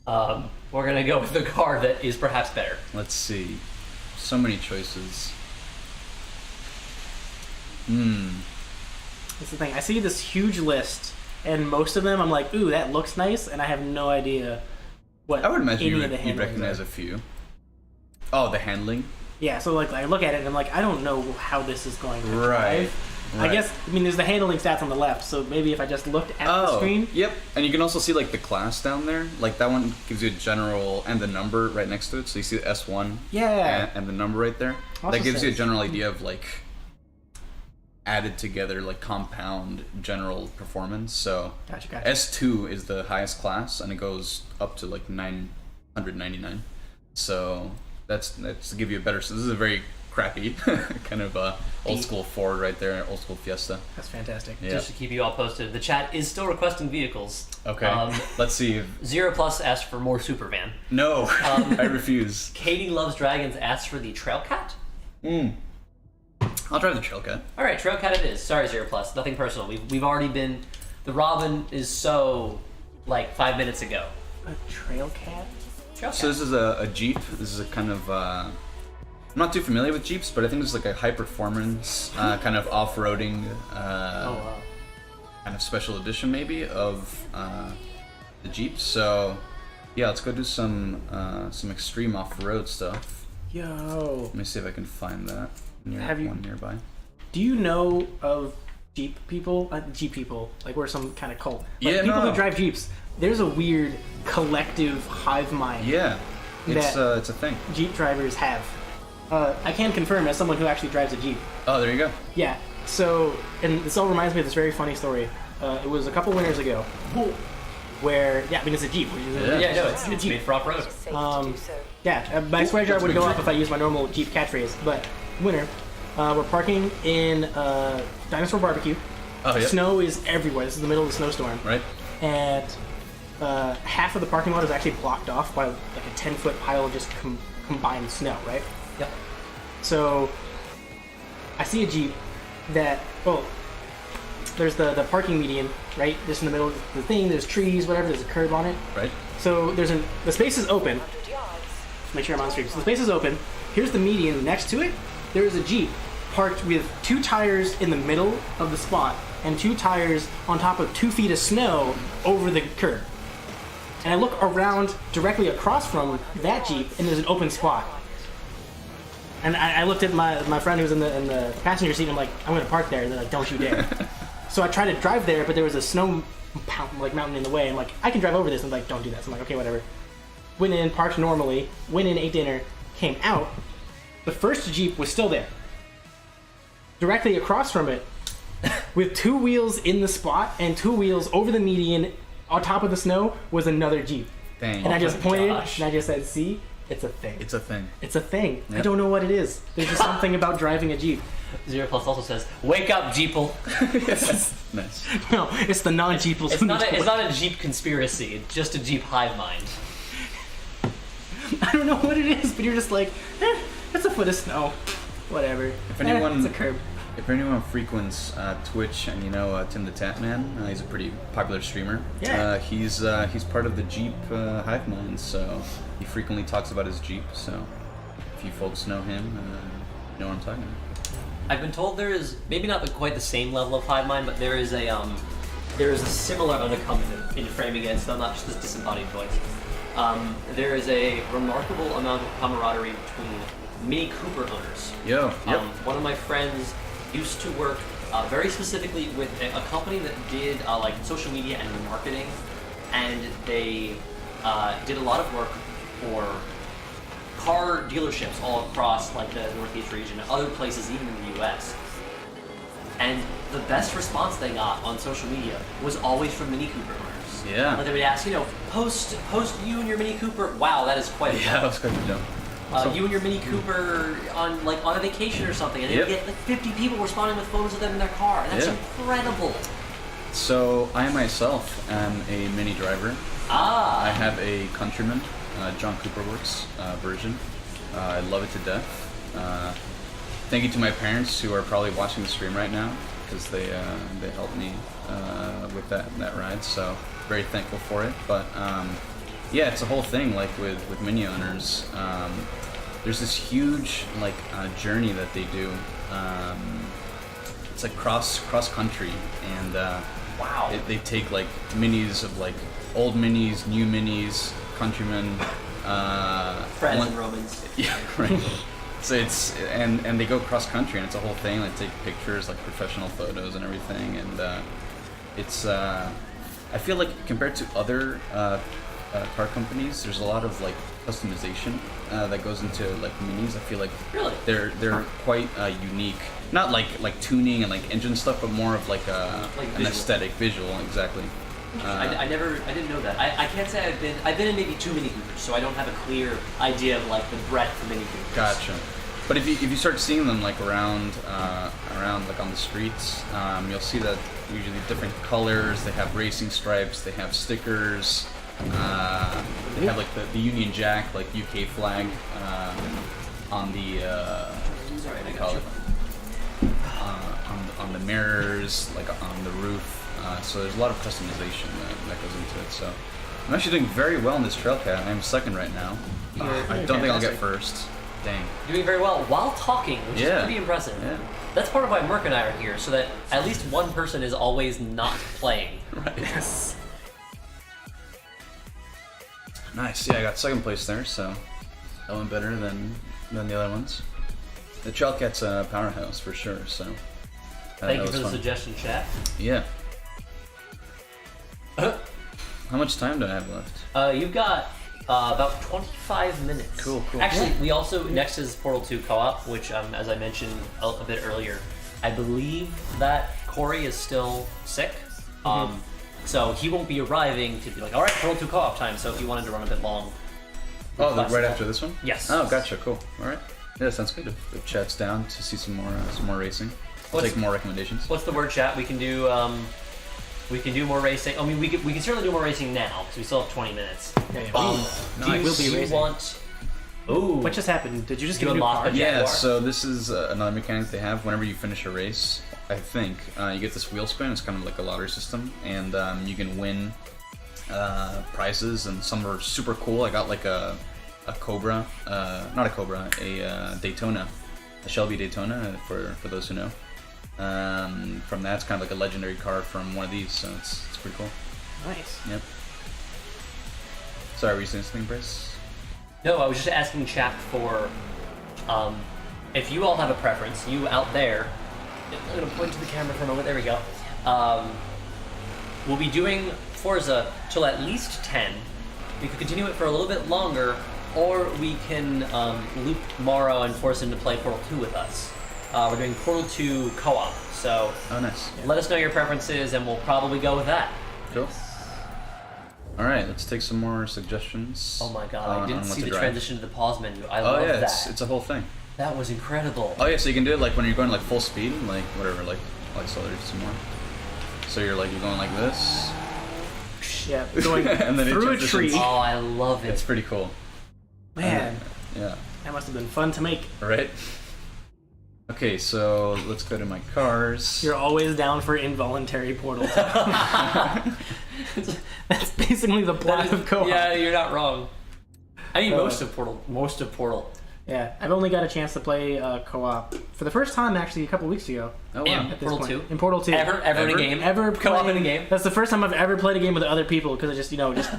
We're gonna go with the car that is perhaps better. Let's see. So many choices. That's the thing. I see this huge list, and most of them I'm like, ooh, that looks nice, and I have no idea what I would imagine any you'd of the handlings recognize are. a few. Oh, the handling. Yeah, so like I look at it and I'm like, I don't know how this is going to Right. drive. I guess, I mean, there's the handling stats on the left, so maybe if I just looked at the screen. Yep. And you can also see like the class down there. Like that one gives you a general and the number right next to it. So you see the S1 Yeah. and the number right there. Also That gives you a says- general idea of like added together like compound general performance. So Gotcha. S2 is the highest class and it goes up to like 999. So that's to give you a better. So this is a very crappy kind of old school Ford right there, old school Fiesta. That's fantastic. Yeah. Just to keep you all posted, the chat is still requesting vehicles. Okay. Let's see. Zero Plus asked for more Supervan. No, I refuse. Katie Loves Dragons asked for the Trailcat. I'll drive the Trailcat. All right, Trailcat it is. Sorry, Zero Plus. Nothing personal. We've already been. The Robin is so like 5 minutes ago. A trail cat? Trailcat. So this is a Jeep. This is a kind of. I'm not too familiar with Jeeps, but I think this is like a high performance kind of off-roading wow. kind of special edition maybe of the Jeep. So yeah, let's go do some extreme off-road stuff. Yo. Let me see if I can find that. Have you- one nearby? Do you know of Jeep people? Jeep people, like we're some kind of cult. Like, Yeah, people no. who drive Jeeps. There's a weird collective hive mind Yeah, it's That- it's a thing. Jeep drivers have. I can confirm as someone who actually drives a Jeep. Oh, there you go. Yeah. So, and this all reminds me of this very funny story. It was a couple winters ago, where I mean it's a Jeep. Yeah. Yeah, no, it's made for off road. Safe to do so. Yeah, my swear jar would go up if I used my normal Jeep catchphrase. But winter, we're parking in Dinosaur Barbecue. Oh yeah. Snow is everywhere. This is the middle of the snowstorm. Right. And half of the parking lot is actually blocked off by like a 10-foot pile of just combined snow, right? Yep. So I see a Jeep that, there's the parking median, right? Just in the middle of the thing, there's trees, whatever, there's a curb on it. Right. So the space is open. 100 yards. Make sure I'm on stream. So the space is open. Here's the median. Next to it, there is a Jeep parked with 2 tires in the middle of the spot and 2 tires on top of 2 feet of snow over the curb. And I look around directly across from that Jeep, and there's an open spot. And I looked at my friend who was in the passenger seat, and I'm like, I'm gonna park there. And they're like, don't you dare. So I tried to drive there, but there was a snow mountain in the way. I'm like, I can drive over this. And I'm like, don't do that. So I'm like, okay, whatever. Went in, parked normally, went in, ate dinner, came out. The first Jeep was still there. Directly across from it, with 2 wheels in the spot and 2 wheels over the median on top of the snow, was another Jeep. Dang. And I just my pointed gosh. and I just said, see, it's a thing. It's a thing. It's a thing. I Yep. don't know what it is. There's just something about driving a Jeep. Zero Plus also says, "Wake up, Jeeple." Nice. No, it's the non-Jeeples. It's not a Jeep conspiracy. It's just a Jeep hive mind. I don't know what it is, but you're just like, it's a foot of snow. Whatever. If anyone- it's a curb. If anyone frequents Twitch and you know Tim the Tap Man, he's a pretty popular streamer. Yeah. He's part of the Jeep hive mind, so he frequently talks about his Jeep. So if you folks know him, you know what I'm talking about. I've been told there is maybe not quite the same level of hive mind, but there is a similar undercurrent in framing it. So not just this disembodied voice. There is a remarkable amount of camaraderie between Mini Cooper owners. Yo. Yep. One of my friends used to work very specifically with a company that did like social media and marketing, and they did a lot of work for car dealerships all across like the Northeast region and other places, even in the U.S. And the best response they got on social media was always from Mini Cooper owners. Yeah. Like, they would ask, post you and your Mini Cooper. Wow, that is quite a Yeah, that was good to know. you and your Mini Cooper on a vacation or something, and they would get like 50 people responding with photos of them in their car, and that's Yeah. incredible. So I myself am a Mini driver. I have a Countryman, John Cooper Works version. I love it to death. Thank you to my parents who are probably watching the stream right now, because they helped me with that ride. So very thankful for it. But yeah, it's a whole thing. Like with mini owners, there's this huge like journey that they do. It's like cross country, and Wow. they take like minis of like old minis, new minis, countrymen, Friends and Romans. yeah, right. So it's and they go cross country, and it's a whole thing. They take pictures, like professional photos and everything, and it's I feel like compared to other car companies, there's a lot of like customization that goes into like minis. I feel like Really? they're quite unique. Not like tuning and like engine stuff, but more of like Like an visual. aesthetic, visual, exactly. I didn't know that. I can't say I've been in maybe 2 Mini Coopers, so I don't have a clear idea of like the breadth of Mini Coopers. Gotcha. But if you start seeing them like around like on the streets, you'll see that usually different colors. They have racing stripes. They have stickers. They have like the Union Jack, like UK flag, on the Sorry, what do I you got call you. it? On the mirrors, like on the roof. So there's a lot of customization that goes into it. So I'm actually doing very well in this trail cat. I'm second right now. I don't think I'll get first. Dang. Doing very well while talking, which is pretty impressive. Yeah. That's part of why Merc and I are here, so that at least one person is always not playing. Right. Yes. Nice. Yeah, I got second place there, so that went better than the other ones. The trail cat's a powerhouse for sure. So Thank you that for was the fun. suggestion, chat. Yeah. How much time do I have left? You've got about 25 minutes. Cool. Actually, we also, next is Portal 2 co-op, which, as I mentioned a bit earlier, I believe that Corey is still sick. So he won't be arriving to be like, all right, Portal 2 co-op time. So if you wanted to run a bit long. Oh, request right that. after this one? Yes. Oh, gotcha. Cool. All right. Yeah, sounds good. If chat's down to see some more racing, I'll take more recommendations. What's the word, chat? We can do more racing. I mean, we can certainly do more racing now because we still have 20 minutes. Yeah, Do you, We'll be do you racing. want? Ooh. What just happened? Did you just You get a new unlock car? the- Yeah, Jaguar? so this is another mechanic they have. Whenever you finish a race, I think, you get this wheel spin. It's kind of like a lottery system, and you can win prizes, and some are super cool. I got like a Cobra, not a Cobra, a Daytona, a Shelby Daytona, for those who know. From that, it's kind of like a legendary car from one of these, so it's pretty cool. Nice. Yep. Sorry, were you saying something, Bryce? No, I was just asking chat for if you all have a preference. You out there, I'm gonna point to the camera for a moment. There we go. We'll be doing Forza till at least 10. We could continue it for a little bit longer, or we can loop Morrow and force him to play Portal 2 with us. We're doing Portal 2 co-op, so Oh, nice. let us know your preferences, and we'll probably go with that. Cool. All right, let's take some more suggestions. Oh my god, I on didn't what see to the drive. transition to the pause menu. I Oh love yeah, that. it's a whole thing. That was incredible. Oh yeah, so you can do it like when you're going like full speed, like whatever, like accelerate some more. So you're going like this. Yeah, going And then it through a transitions. tree. Oh, I love it. It's pretty cool. Man, Yeah. that must have been fun to make. Right. Okay, so let's go to my cars. You're always down for involuntary portal. That's basically the plot of co-op. Yeah, you're not wrong. I mean, most of Portal. Yeah, I've only got a chance to play co-op for the first time actually a couple weeks ago. Oh wow. Yeah. At this Portal point. 2? In Portal 2. Ever in a Ever? game? Ever co-op in a playing- game? That's the first time I've ever played a game with other people because I just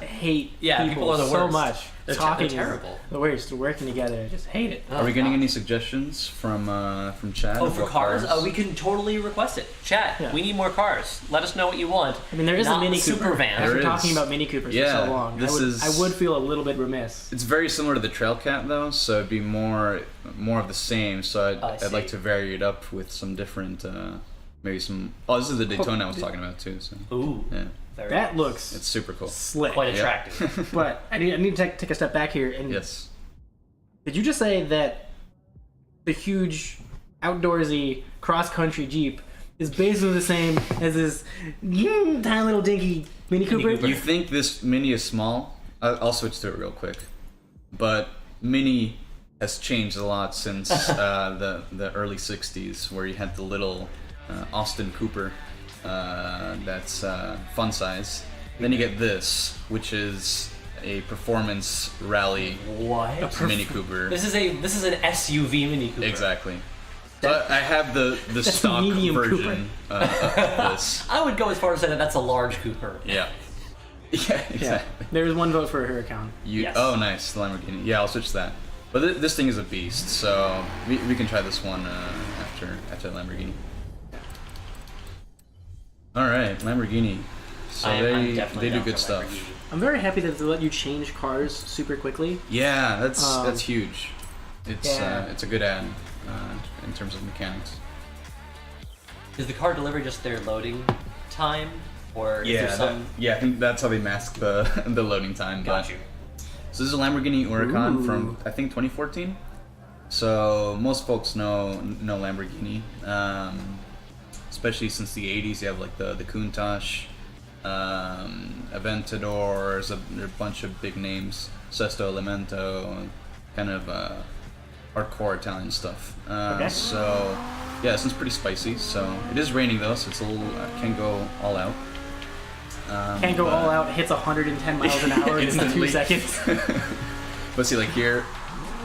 hate Yeah, people are the so worst. much. They're Talking is terrible. the worst. Working together, I just hate it. Are we getting God. any suggestions from chat? Oh, of for what cars? We can totally request it. Chat, Yeah. we need more cars. Let us know what you want. I mean, there is Not a Mini Cooper. Supervans. After There talking is. about Mini Coopers Yeah, for so long, this I would feel a little bit remiss. It's very similar to the Trail Cat though, so it'd be more of the same. So I I'd like see. to vary it up with some different, maybe some. Oh, this is the Daytona I was talking about too. So Ooh, yeah, very That nice. looks it's super cool. slick. quite Yeah. attractive. But I need to take a step back here. And Yes. did you just say that the huge outdoorsy cross-country Jeep is basically the same as this tiny little dinky Mini Cooper? Cooper. You think this Mini is small? I'll switch to it real quick. But Mini has changed a lot since the early '60s, where you had the little Austin Cooper. That's fun size. Then you get this, which is a performance rally What? Mini Cooper. This is an SUV Mini Cooper. Exactly. So I have the stock medium version of this. I would go as far as saying that that's a large Cooper. Yeah. Yeah, exactly. There's one vote for Huracan. Yes. Oh, nice, the Lamborghini. Yeah, I'll switch that. But this thing is a beast, so we can try this one after the Lamborghini. All right, Lamborghini. So I'm they do good stuff. Lamborghini. I'm very happy that they let you change cars super quickly. Yeah, that's huge. It's Yeah. it's a good ad in terms of mechanics. Is the car delivery just their loading time, or is there some? I think that's how they mask the the loading time. Got you. So this is a Lamborghini Huracan Ooh. from I think 2014. So most folks know Lamborghini, especially since the 80s. You have like the Countach, Aventador. There are a bunch of big names. Sesto Elemento, kind of hardcore Italian stuff. Okay. So yeah, this one's pretty spicy. So it is raining though, so it's a little can go all out. Can't go all out, hits 110 miles an hour in 2 Instantly. seconds. But see, like here,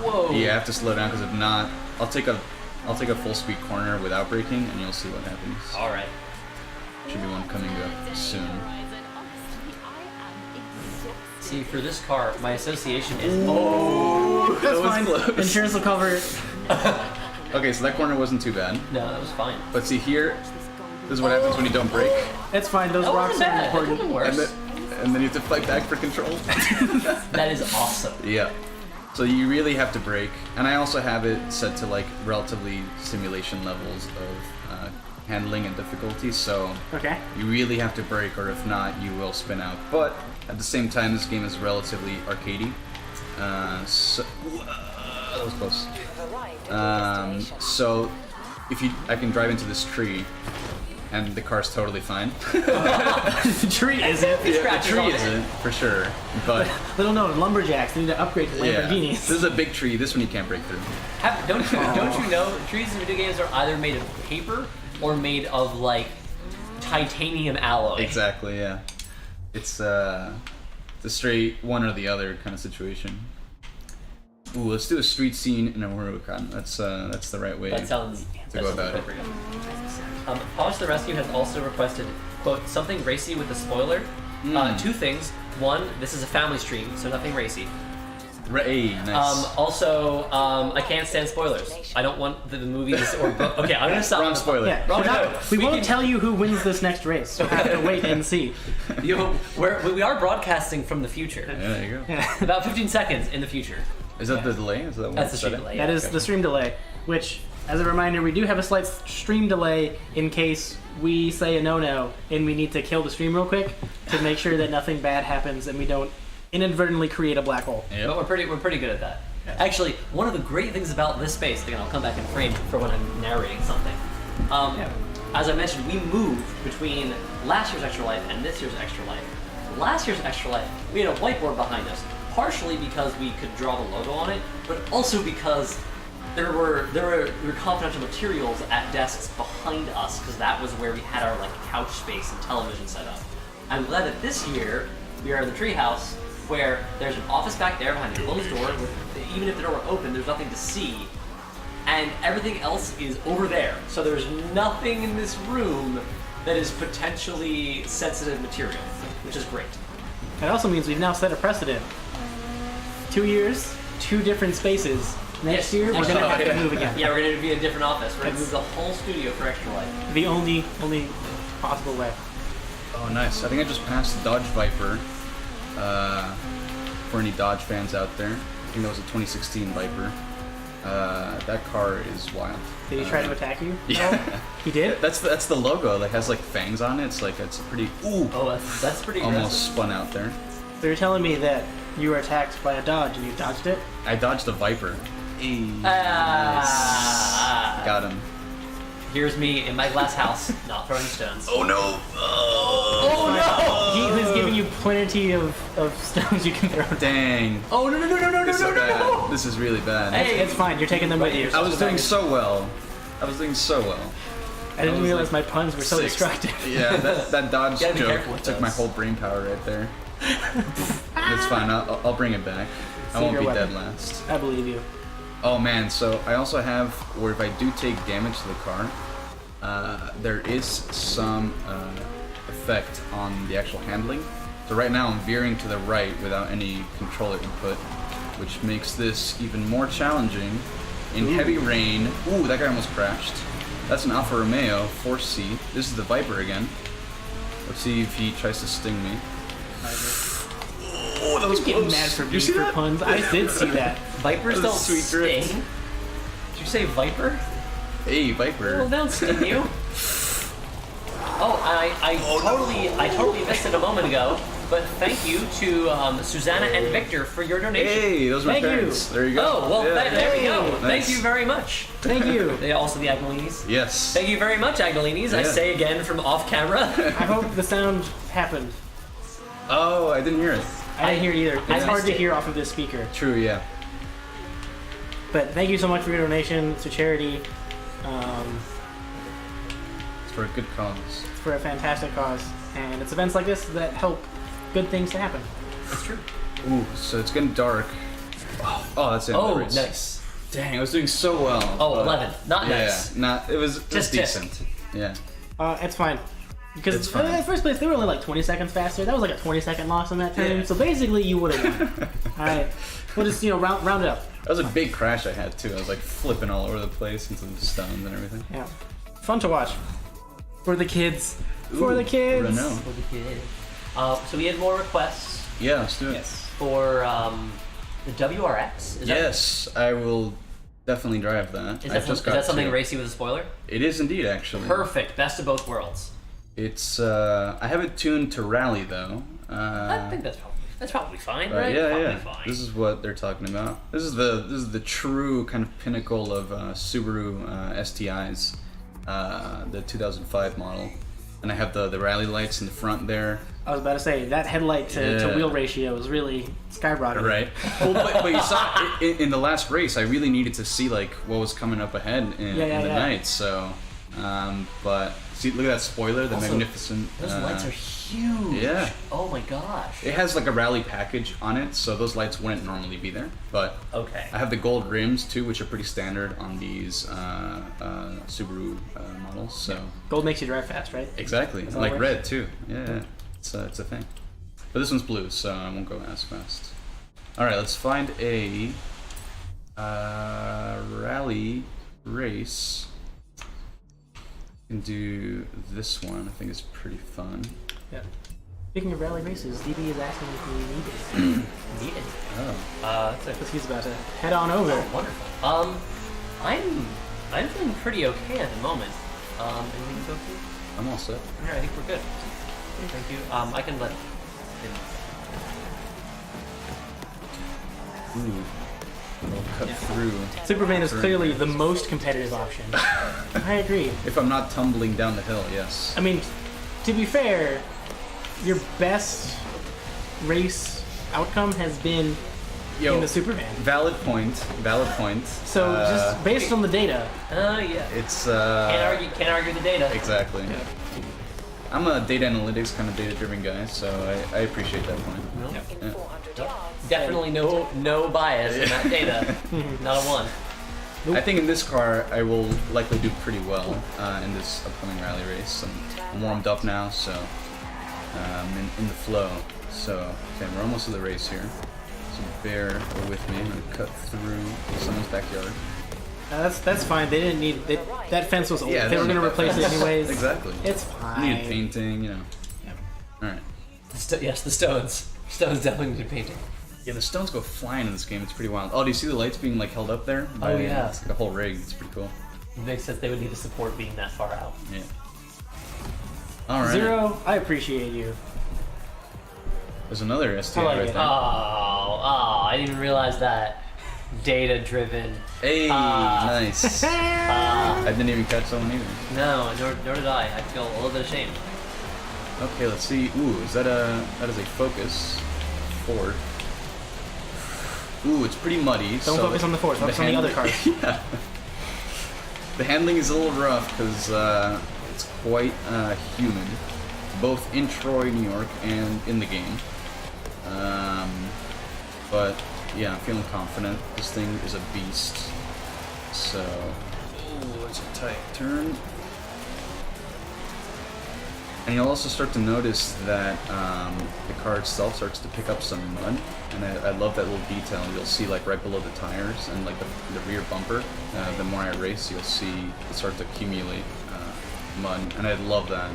Whoa. you have to slow down because if not, I'll take a full speed corner without braking, and you'll see what happens. All right. Should be one coming up soon. See, for this car, my association is. That's was fine. close. Insurance will cover it. Okay, so that corner wasn't too bad. No, that was fine. But see here, this is what happens when you don't brake, It's fine. Those That rocks wasn't are bad. That important. could have been worse. and then you have to fight back for control. That is awesome. Yeah. So you really have to brake, and I also have it set to like relatively simulation levels of handling and difficulty. So Okay. you really have to brake, or if not, you will spin out. But at the same time, this game is relatively arcadey. So that was close. So if I can drive into this tree, and the car's totally fine. The tree isn't. The Scratches tree on it. isn't for sure, but Little known, lumberjacks need to upgrade to yeah, Lamborghinis. this is a big tree. This one you can't break through. Don't you know trees in video games are either made of paper or made of like titanium alloy? Exactly. Yeah. It's the straight one or the other kind of situation. Ooh, let's do a street scene in a Huracan. That's the right way. That sounds go about it. appropriate. Pause the Rescue has also requested, quote, something racy with a spoiler. Two things. One, this is a family stream, so nothing racy. Hey, nice. Also, I can't stand spoilers. I don't want the movies or okay, I'm gonna stop. Wrong spoiler. Yeah, Wrong we're not- note. we We won't can- tell you who wins this next race. You'll have to wait and see. We are broadcasting from the future. Yeah, there you go. Yeah. About 15 seconds in the future. Is that the delay? Is that what That's the set stream it? delay. That Yeah. is the stream delay, which, as a reminder, we do have a slight stream delay in case we say a no-no and we need to kill the stream real quick to make sure that nothing bad happens and we don't inadvertently create a black hole. But we're pretty good at that. Actually, one of the great things about this space, again, I'll come back in frame for when I'm narrating something. As I mentioned, we moved between last year's Extra Life and this year's Extra Life. Last year's Extra Life, we had a whiteboard behind us, partially because we could draw the logo on it, but also because there were confidential materials at desks behind us, because that was where we had our like couch space and television set up. I'm glad that this year we are in the treehouse, where there's an office back there behind a closed door. Even if the door were open, there's nothing to see, and everything else is over there. So there's nothing in this room that is potentially sensitive material, which is great. That also means we've now set a precedent. 2 years, 2 different spaces. Next year, we're Next gonna year, have to move again. Yeah, we're gonna be in a different office. We're gonna That's- move the whole studio for Extra Life. The only possible way. Oh, nice. I think I just passed the Dodge Viper. For any Dodge fans out there, I think that was a 2016 Viper. That car is wild. Did he try to attack you? Yeah. He did? That's the logo. Like has like fangs on it. It's a pretty Oh, that's pretty almost aggressive. spun out there. So you're telling me that you were attacked by a Dodge and you dodged it? I dodged the Viper. Ah. Got him. Here's me in my glass house, not throwing stones. Oh no! He was giving you plenty of stones you can throw. Dang. Oh no no no no no This is no no bad. no! This is really bad. Hey. It's fine, you're taking them with you. I was doing so well. I didn't was realize like my puns were so sixth. destructive. Yeah, that dodge Gotta be joke careful with took my those. whole brain power right there. It's fine. I'll bring it back. I Save won't your be weapon. dead last. I believe you. Oh man, so I also have where if I do take damage to the car, there is some effect on the actual handling. So right now I'm veering to the right without any controller input, which makes this even more challenging in heavy rain. Ooh, that guy almost crashed. That's an Alfa Romeo 4C. This is the Viper again. Let's see if he tries to sting me. Oh, that was Getting close. mad for me You see for that? puns. I did see that. Vipers That don't was a sweet drift. sting. Did you say viper? Hey, Viper. Well, don't sting you. Oh, I totally missed it a moment ago. But thank you to Susanna and Victor for your donation. Hey, those are my Thank you. parents. There you go. Oh, well, Yeah. there we go. Nice. Thank you very much. Thank you. They also the Agnolinis. Yes. Thank you very much, Agnolinis. I Yeah. say again from off camera. I hope the sound happened. Oh, I didn't hear it. I didn't hear it either. I It's hard missed to it. hear off of this speaker. True, yeah. But thank you so much for your donation to charity. It's for a good cause. It's for a fantastic cause. And it's events like this that help good things to happen. It's true. Ooh, so it's getting dark. Oh, that's it. Oh, the race. nice. Dang, I was doing so well. Oh, but- 11. Not yeah, nice. It was Just decent. Yeah. It's fine. Because It's fine. in first place, they were only like 20 seconds faster. That was like a 20-second loss in that turn. Yeah. So basically, you would have won. All right. We'll just, round it up. That was a big crash I had too. I was like flipping all over the place into the stones and everything. Yeah. Fun to watch. For the kids. For the kids. Renault. For the kid. So we had more requests Yeah, let's do it. for the WRX. Is Yes, I will definitely drive that. Is I've that, just is got that something two. racy with a spoiler? It is indeed, actually. Perfect. Best of both worlds. It's I have it tuned to rally though. I think that's probably fine, right? Yeah, probably yeah. fine. This is what they're talking about. This is the true kind of pinnacle of Subaru STIs, the 2005 model, and I have the rally lights in the front there. I was about to say, that headlight to Yeah. wheel ratio is really skyrocketing. Right. Well, but you saw in the last race, I really needed to see like what was coming up ahead in the night. So, but see, look at that spoiler, the Also, magnificent. Those lights are huge. Yeah. Oh my gosh. It has like a rally package on it, so those lights wouldn't normally be there. But Okay. I have the gold rims too, which are pretty standard on these Subaru models. So Gold makes you drive fast, right? exactly, That's how like it works? red too. Yeah, it's a thing. But this one's blue, so I won't go as fast. All right, let's find a rally race. Can do this one. I think it's pretty fun. Yeah. Speaking of rally races, DB is asking if we need it. Need it. Oh, That's a Because he's about to head on over. wonderful. I'm feeling pretty okay at the moment. And we can go through. I'm all set. Yeah, I think we're good. Thank you. I can let him. Ooh, I'll cut Yeah. through. Superman is Through. clearly the most competitive option. I agree. If I'm not tumbling down the hill, yes. I mean, to be fair, your best race outcome has been in the Superman. Valid point. Valid point. So just based on the data, Yeah. It's Can't argue the data. exactly. I'm a data analytics kind of data-driven guy, so I appreciate that point. In Yeah. 400 yards. Definitely no bias in that data. Not a one. I think in this car I will likely do pretty well in this upcoming rally race. I'm warmed up now, so in the flow. So okay, we're almost to the race here. So bear with me. I'm gonna cut through someone's backyard. that's fine. They didn't need that fence was old. Yeah, they were don't going to need that replace it fence. anyways. Exactly. It's fine. Needed painting, you know. Yeah. All right. Yes, the stones. Stones definitely need painting. Yeah, the stones go flying in this game. It's pretty wild. Oh, do you see the lights being like held up there? Oh, yeah. It's like a whole rig. It's pretty cool. It makes sense they would need the support being that far out. Yeah. All right. Zero, I appreciate you. There's another STI I like right it. there. I didn't even realize that. Data-driven. Hey, nice. I didn't even catch someone either. No, nor did I. I feel a little bit ashamed. Okay, let's see. Ooh, that is a Focus Ford. Ooh, it's pretty muddy. Don't focus on the Ford, focus on the other cars. Yeah. The handling is a little rough because it's quite humid, both in Troy, New York, and in the game. But yeah, I'm feeling confident. This thing is a beast. So, ooh, it's a tight turn. And you'll also start to notice that the car itself starts to pick up some mud, and I love that little detail. You'll see like right below the tires and like the rear bumper. The more I race, you'll see it start to accumulate mud, and I love that.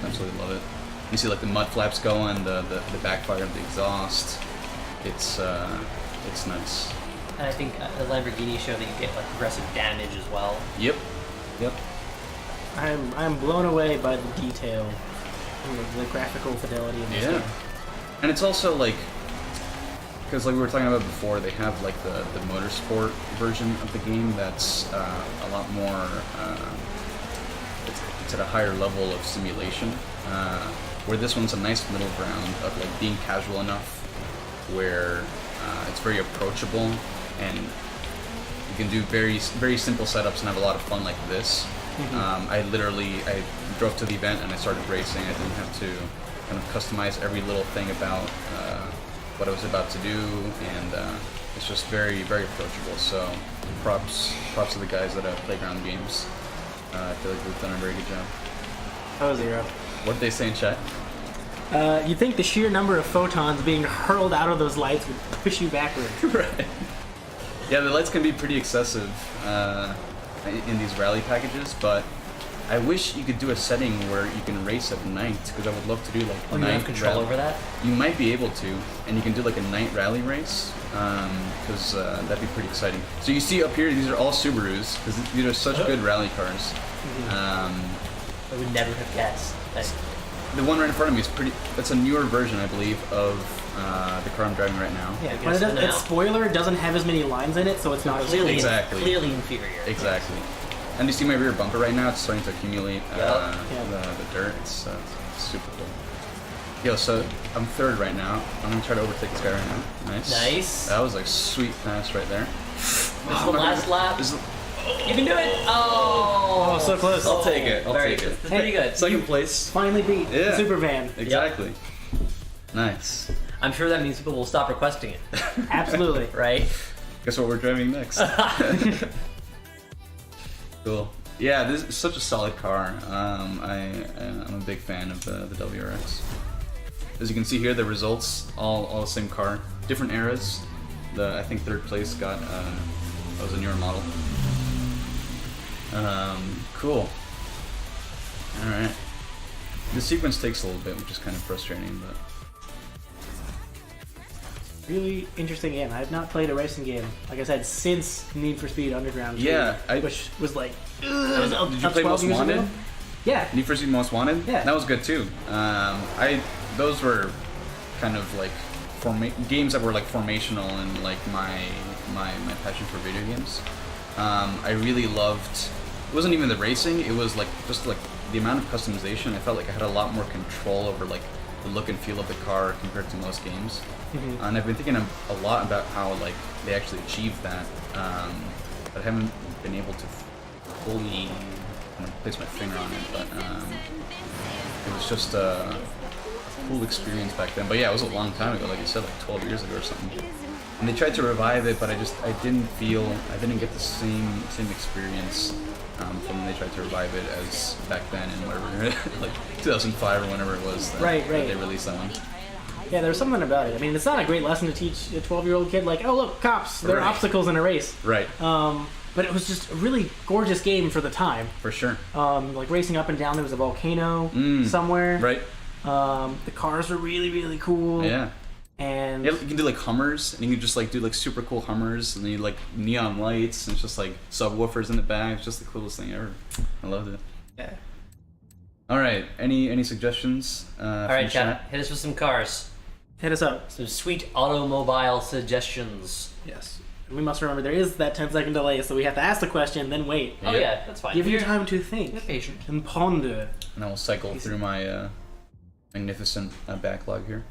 Absolutely love it. You see like the mud flaps going, the backfire of the exhaust. It's nice. And I think the Lamborghini show that you get like progressive damage as well. Yep. I'm blown away by the detail, the graphical fidelity of this game. And it's also like, because like we were talking about before, they have like the motorsport version of the game that's a lot more. It's at a higher level of simulation, where this one's a nice middle ground of like being casual enough, where it's very approachable, and you can do very simple setups and have a lot of fun like this. I drove to the event and I started racing. I didn't have to kind of customize every little thing about what I was about to do, and it's just very approachable. So props to the guys that have Playground Games. I feel like they've done a very good job. Oh, Zero. What did they say in chat? You'd think the sheer number of photons being hurled out of those lights would push you backward. Right. Yeah, the lights can be pretty excessive in these rally packages, but I wish you could do a setting where you can race at night, because I would love to do like you night have control over that? You might be able to, and you can do like a night rally race, because that'd be pretty exciting. So you see up here, these are all Subarus, because these are such good rally cars. I would never have guessed. The one right in front of me is it's a newer version, I believe, of the car I'm driving right now. Yeah, but its spoiler doesn't have as many lines in it, so it's not clearly clearly inferior. Exactly. And you see my rear bumper right now, it's starting to accumulate the dirt. It's super cool. Yo, so I'm third right now. I'm gonna try to overtake this guy right now. Nice. That was like sweet pass right there. This is the last lap. You can do it! Oh, so close. I'll take it. I'll take it. It's pretty good. Second place. Finally beat the Supervan. Exactly. Nice. I'm sure that means people will stop requesting it. Absolutely. Right? Guess what we're driving next? Cool. Yeah, this is such a solid car. I'm a big fan of the WRX. As you can see here, the results, all the same car. Different eras. I think third place got, that was a newer model. Cool. Alright. The sequence takes a little bit, which is kind of frustrating, but... Really interesting game. I have not played a racing game, like I said, since Need for Speed Underground 2, which was like, did you play Most Wanted? Ago? Yeah. Need for Speed Most Wanted? Yeah. That was good too. Those were kind of like games that were like formational in like my passion for video games. I really loved. It wasn't even the racing. It was like just like the amount of customization. I felt like I had a lot more control over like the look and feel of the car compared to most games. And I've been thinking a lot about how like they actually achieved that, but I haven't been able to fully kind of place my finger on it. But it was just a cool experience back then. But yeah, it was a long time ago, like you said, like 12 years ago or something. And they tried to revive it, but I didn't get the same experience from when they tried to revive it as back then in whatever, like 2005 or whenever it was that they released that one. Yeah, there's something about it. I mean, it's not a great lesson to teach a 12-year-old kid, like, oh, look, cops, there are obstacles in a race. Right. But it was just a really gorgeous game for the time. For sure. Like, racing up and down, there was a volcano somewhere. Right. The cars were really, really cool. Yeah. And you can do, like, Hummers, and you can just, like, do, like, super cool Hummers, and then you, like, neon lights, and it's just, like, subwoofers in the back. It's just the coolest thing ever. I loved it. Yeah. All right. Any suggestions? All right, chat. Hit us with some cars. Hit us up. Some sweet automobile suggestions. Yes. And we must remember there is that 10-second delay, so we have to ask the question, then wait. Oh, yeah, that's fine. Give you time to think. Be patient. And ponder. And I will cycle through my magnificent backlog here.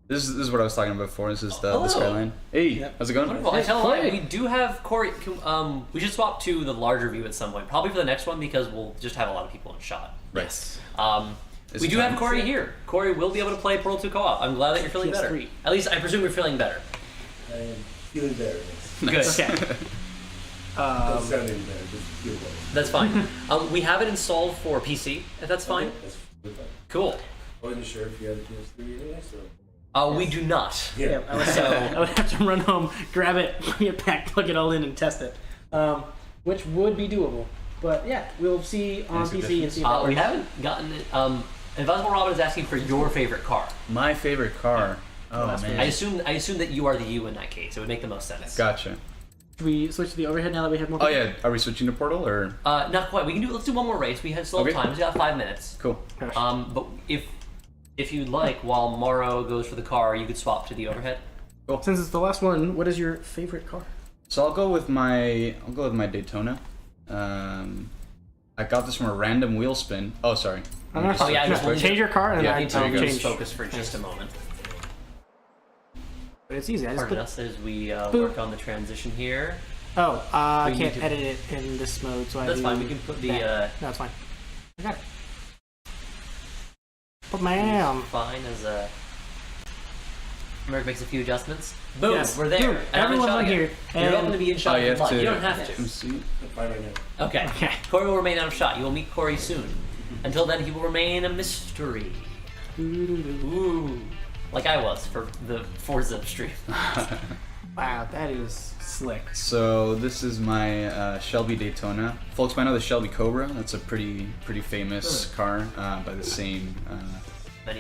This is what I was talking about before. This is the Hello. Skyline. Hey, Yep. how's it going? Wonderful. I Nice tell you play. what, we do have Corey. We should swap to the larger view at some point, probably for the next one because we'll just have a lot of people in shot. Yes. Is We it do time? have Corey here. Corey will be able to play Portal 2 co-op. I'm glad that you're feeling better. PS3. At least I presume you're feeling better. I am feeling better. Good. Yes. Okay. Not sounding better, just feel better. That's fine. We have it installed for PC, if that's fine. That's fine. Cool. I wasn't sure if you had a PS3 anyway, so. We do not. Yeah, I would, So- I would have to run home, grab it, bring it back, plug it all in, and test it, which would be doable. But yeah, we'll see on Any PC and see if that We works. haven't gotten it. Invisible Robin is asking for your favorite car. My favorite car. Oh that's man. I assume that you are the you in that case. It would make the most sense. Gotcha. Should we switch to the overhead now that we have more? Oh people? yeah, are we switching to Portal or? Not quite. We can do. Let's do one more race. We have still have Okay. time. We got 5 minutes. Cool. Gosh. But if you'd like, while Morrow goes for the car, you could swap to the overhead. Since it's the last one, what is your favorite car? So I'll go with my Daytona. I got this from a random wheel spin. Oh sorry. Let me just- Oh, yeah, I just wanted to- change your car and Yeah, then I need to there you go. lose change. focus for just a moment. But it's easy. I just Pardon put, us as we Boop. work on the transition here. I We can't need to- edit it in this mode, so I That's do fine. We can put the that. No, it's fine. I got it. But ma'am. fine as a. Merrick makes a few adjustments. Boom, Yes. we're there. Boom. And I'm in Everyone's shot on again. here. You're And- welcome to be in shot Oh, you if have you'd like. to. You don't have Let me to. see. I'm fine right now. Okay. Okay. Corey will remain out of shot. You will meet Corey soon. Until then, he will remain a mystery. Ooh. Like I was for the Forza stream. Wow, that is slick. So this is my Shelby Daytona. Folks might know the Shelby Cobra. That's a pretty famous car by the same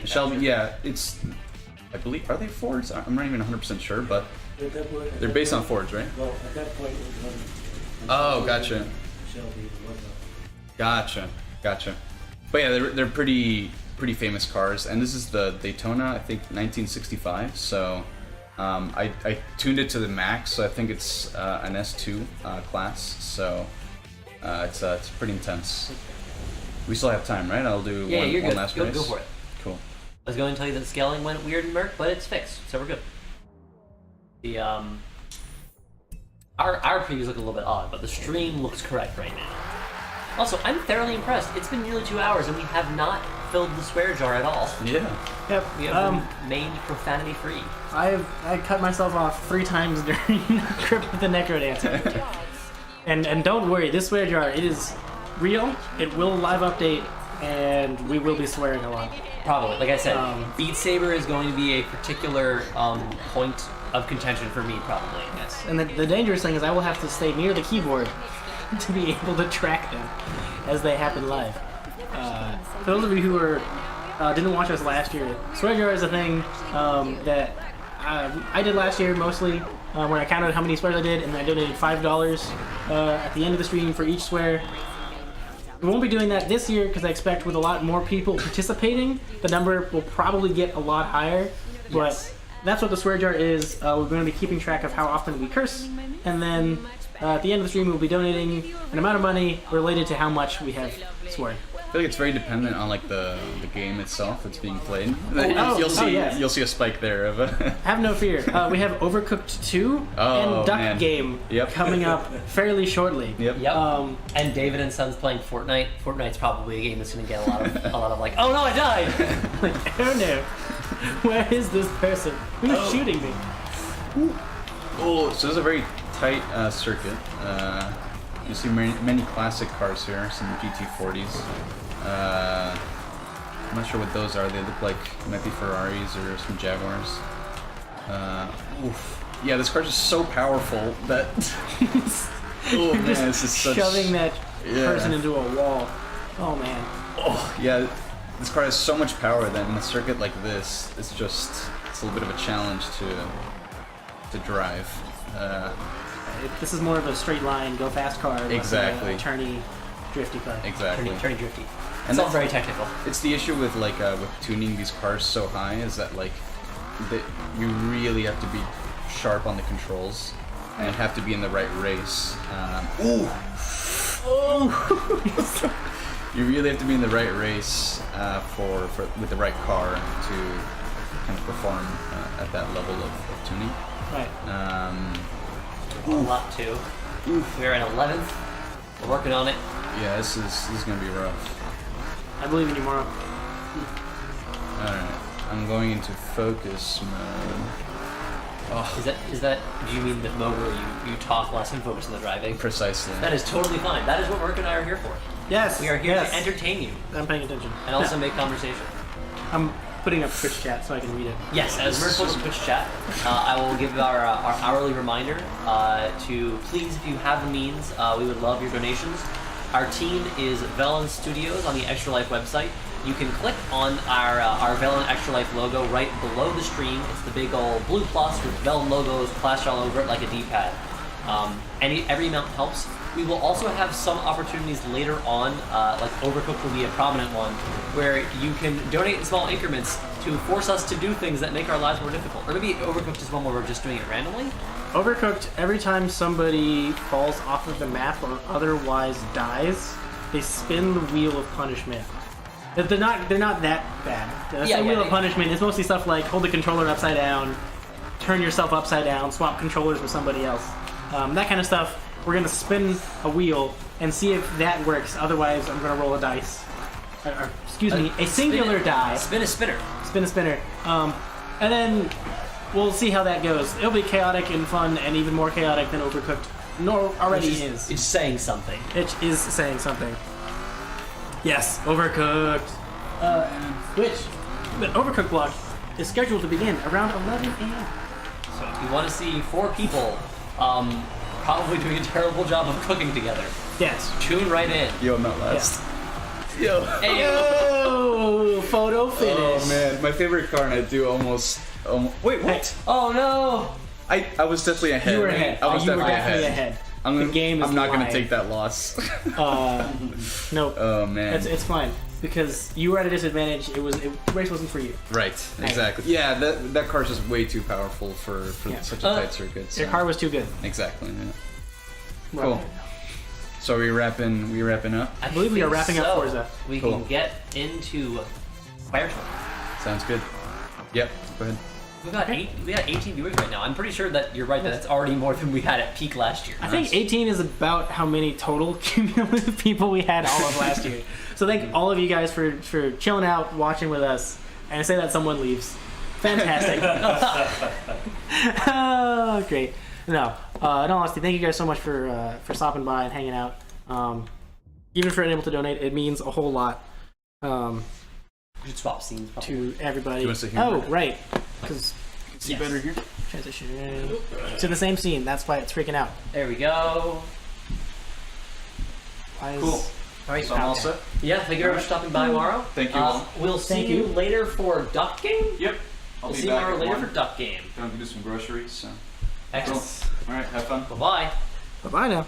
Shelby. Yeah, it's. I believe are they Fords? I'm not even 100% sure, but At that point, they're based on Fords, right? Well, at that point, it was Oh, gotcha. Shelby and whatnot. Gotcha. But yeah, they're pretty famous cars, and this is the Daytona, I think 1965. So I tuned it to the max, so I think it's an S2 class. So it's pretty intense. We still have time, right? I'll do Yeah, one, you're one good. last Go, race. go for it. Cool. I was going to tell you that the scaling went weird and Merc, but it's fixed, so we're good. The our previews look a little bit odd, but the stream looks correct right now. Also, I'm thoroughly impressed. It's been nearly 2 hours and we have not filled the swear jar at all. Yeah. Yep. We have remained profanity free. I cut myself off 3 times during Crypt with the Necrodancer. and don't worry, this swear jar, it is real. It will live update, and we will be swearing a lot. Probably, like I said, Um, Beat Saber is going to be a particular point of contention for me, probably. Yes. And the dangerous thing is I will have to stay near the keyboard to be able to track them as they happen live. For those of you who didn't watch us last year, swear jar is a thing that I did last year mostly, when I counted how many swears I did, and I donated $5 at the end of the stream for each swear. We won't be doing that this year because I expect with a lot more people participating, the number will probably get a lot higher. But Yes. that's what the swear jar is. We're going to be keeping track of how often we curse, and then at the end of the stream, we'll be donating an amount of money related to how much we have sworn. I feel like it's very dependent on like the game itself that's being played. oh, you'll see yes. you'll see a spike there of Have no fear. We have Overcooked 2 Oh, and Duck man. Game Yep. coming up fairly shortly. Yep. Yep. Um, And David and Son's playing Fortnite. Fortnite's probably a game that's going to get a lot of like, oh no, I died. like, oh no, where is this person? Who's shooting me? Oh, so this is a very tight circuit. You see many classic cars here, some GT40s. I'm not sure what those are. They look like might be Ferraris or some Jaguars. Oof. Yeah, this car's just so powerful that. Oh man, this is such. Shoving that Yeah. person into a wall. Oh man. Oh yeah, this car has so much power that in a circuit like this, it's a little bit of a challenge to drive. This is more of a straight line, go fast car. less of Exactly. A turny, drifty car. Exactly. Turning drifty. And It's all that's- very technical. It's the issue with with tuning these cars so high is that you really have to be sharp on the controls and have to be in the right race. You really have to be in the right race with the right car kind of perform at that level of tuning. Right. A lot too. We're in 11th. We're working on it. Yeah, this is gonna be rough. I believe in you, Mara. All right, I'm going into focus mode. Oh, Is that? Do you mean the mode where you talk less and focus on the driving? precisely. That is totally fine. That is what Merc and I are here for. Yes. We are here yes. to entertain you I'm paying attention. and also make conversation. I'm putting up Twitch chat so I can read it. Yes, as Merc posts in Twitch chat, I will give our hourly reminder to please, if you have the means, we would love your donations. Our team is Velen Studios on the Extra Life website. You can click on our Velen Extra Life logo right below the stream. It's the big old blue plus with Velen logos plastered all over it like a D-pad. Every amount helps. We will also have some opportunities later on, like Overcooked will be a prominent one, where you can donate in small increments to force us to do things that make our lives more difficult. Or maybe Overcooked is one where we're just doing it randomly. Overcooked, every time somebody falls off of the map or otherwise dies, they spin the wheel of punishment. They're not that bad. The wheel of punishment is mostly stuff like hold the controller upside down, turn yourself upside down, swap controllers with somebody else. That kind of stuff. We're gonna spin a wheel and see if that works. Otherwise, I'm gonna roll a dice. Excuse me, a singular die. Spin a spinner. Spin a spinner. And then we'll see how that goes. It'll be chaotic and fun, and even more chaotic than Overcooked already is. It's saying something. It is saying something. Yes, Overcooked. The Overcooked block is scheduled to begin around 11 a.m. So if you want to see 4 people probably doing a terrible job of cooking together, Yes. tune right in. Yo, I'm not last. Yo. Hey, Oh, photo finish. Oh man, my favorite car, and I do almost. Wait, what? oh no! I was definitely ahead. You were ahead. I was You were definitely ahead. I'm The game is not gonna live. take that loss. Nope. Oh man. It's fine because you were at a disadvantage. The race wasn't for you. Right. Exactly. Yeah. That car's just way too powerful for Yeah. such a tight circuit. So. Your car was too good. Exactly. Yeah. Well, Cool. So we wrapping up. I believe we are think wrapping up so. Forza. We Cool. can get into Fire Talk. Sounds good. Yep. Go ahead. We got 18 viewers right now. I'm pretty sure that you're right. That it's already more than we had at peak last year. I think 18 is about how many total cumulative people we had all of last year. So thank all of you guys for chilling out, watching with us, and say that someone leaves. Fantastic. Oh, great. No, in all honesty, thank you guys so much for stopping by and hanging out. Even if you're unable to donate, it means a whole lot We should swap scenes. Probably. to everybody. You wanna sit here? Oh, right. Because See better here. transition to the same scene. That's why it's freaking out. There we go. Why is- Cool. All right, So I'm all set. Yeah, thank you very much for stopping by, Maro. Thank you all. We'll see Thank you you. later for Duck Game. Yep. I'll We'll be see back Maro at later 1. for Duck Game. Gonna do some groceries. So. Excellent. All right. Have fun. Bye-bye. Bye-bye now.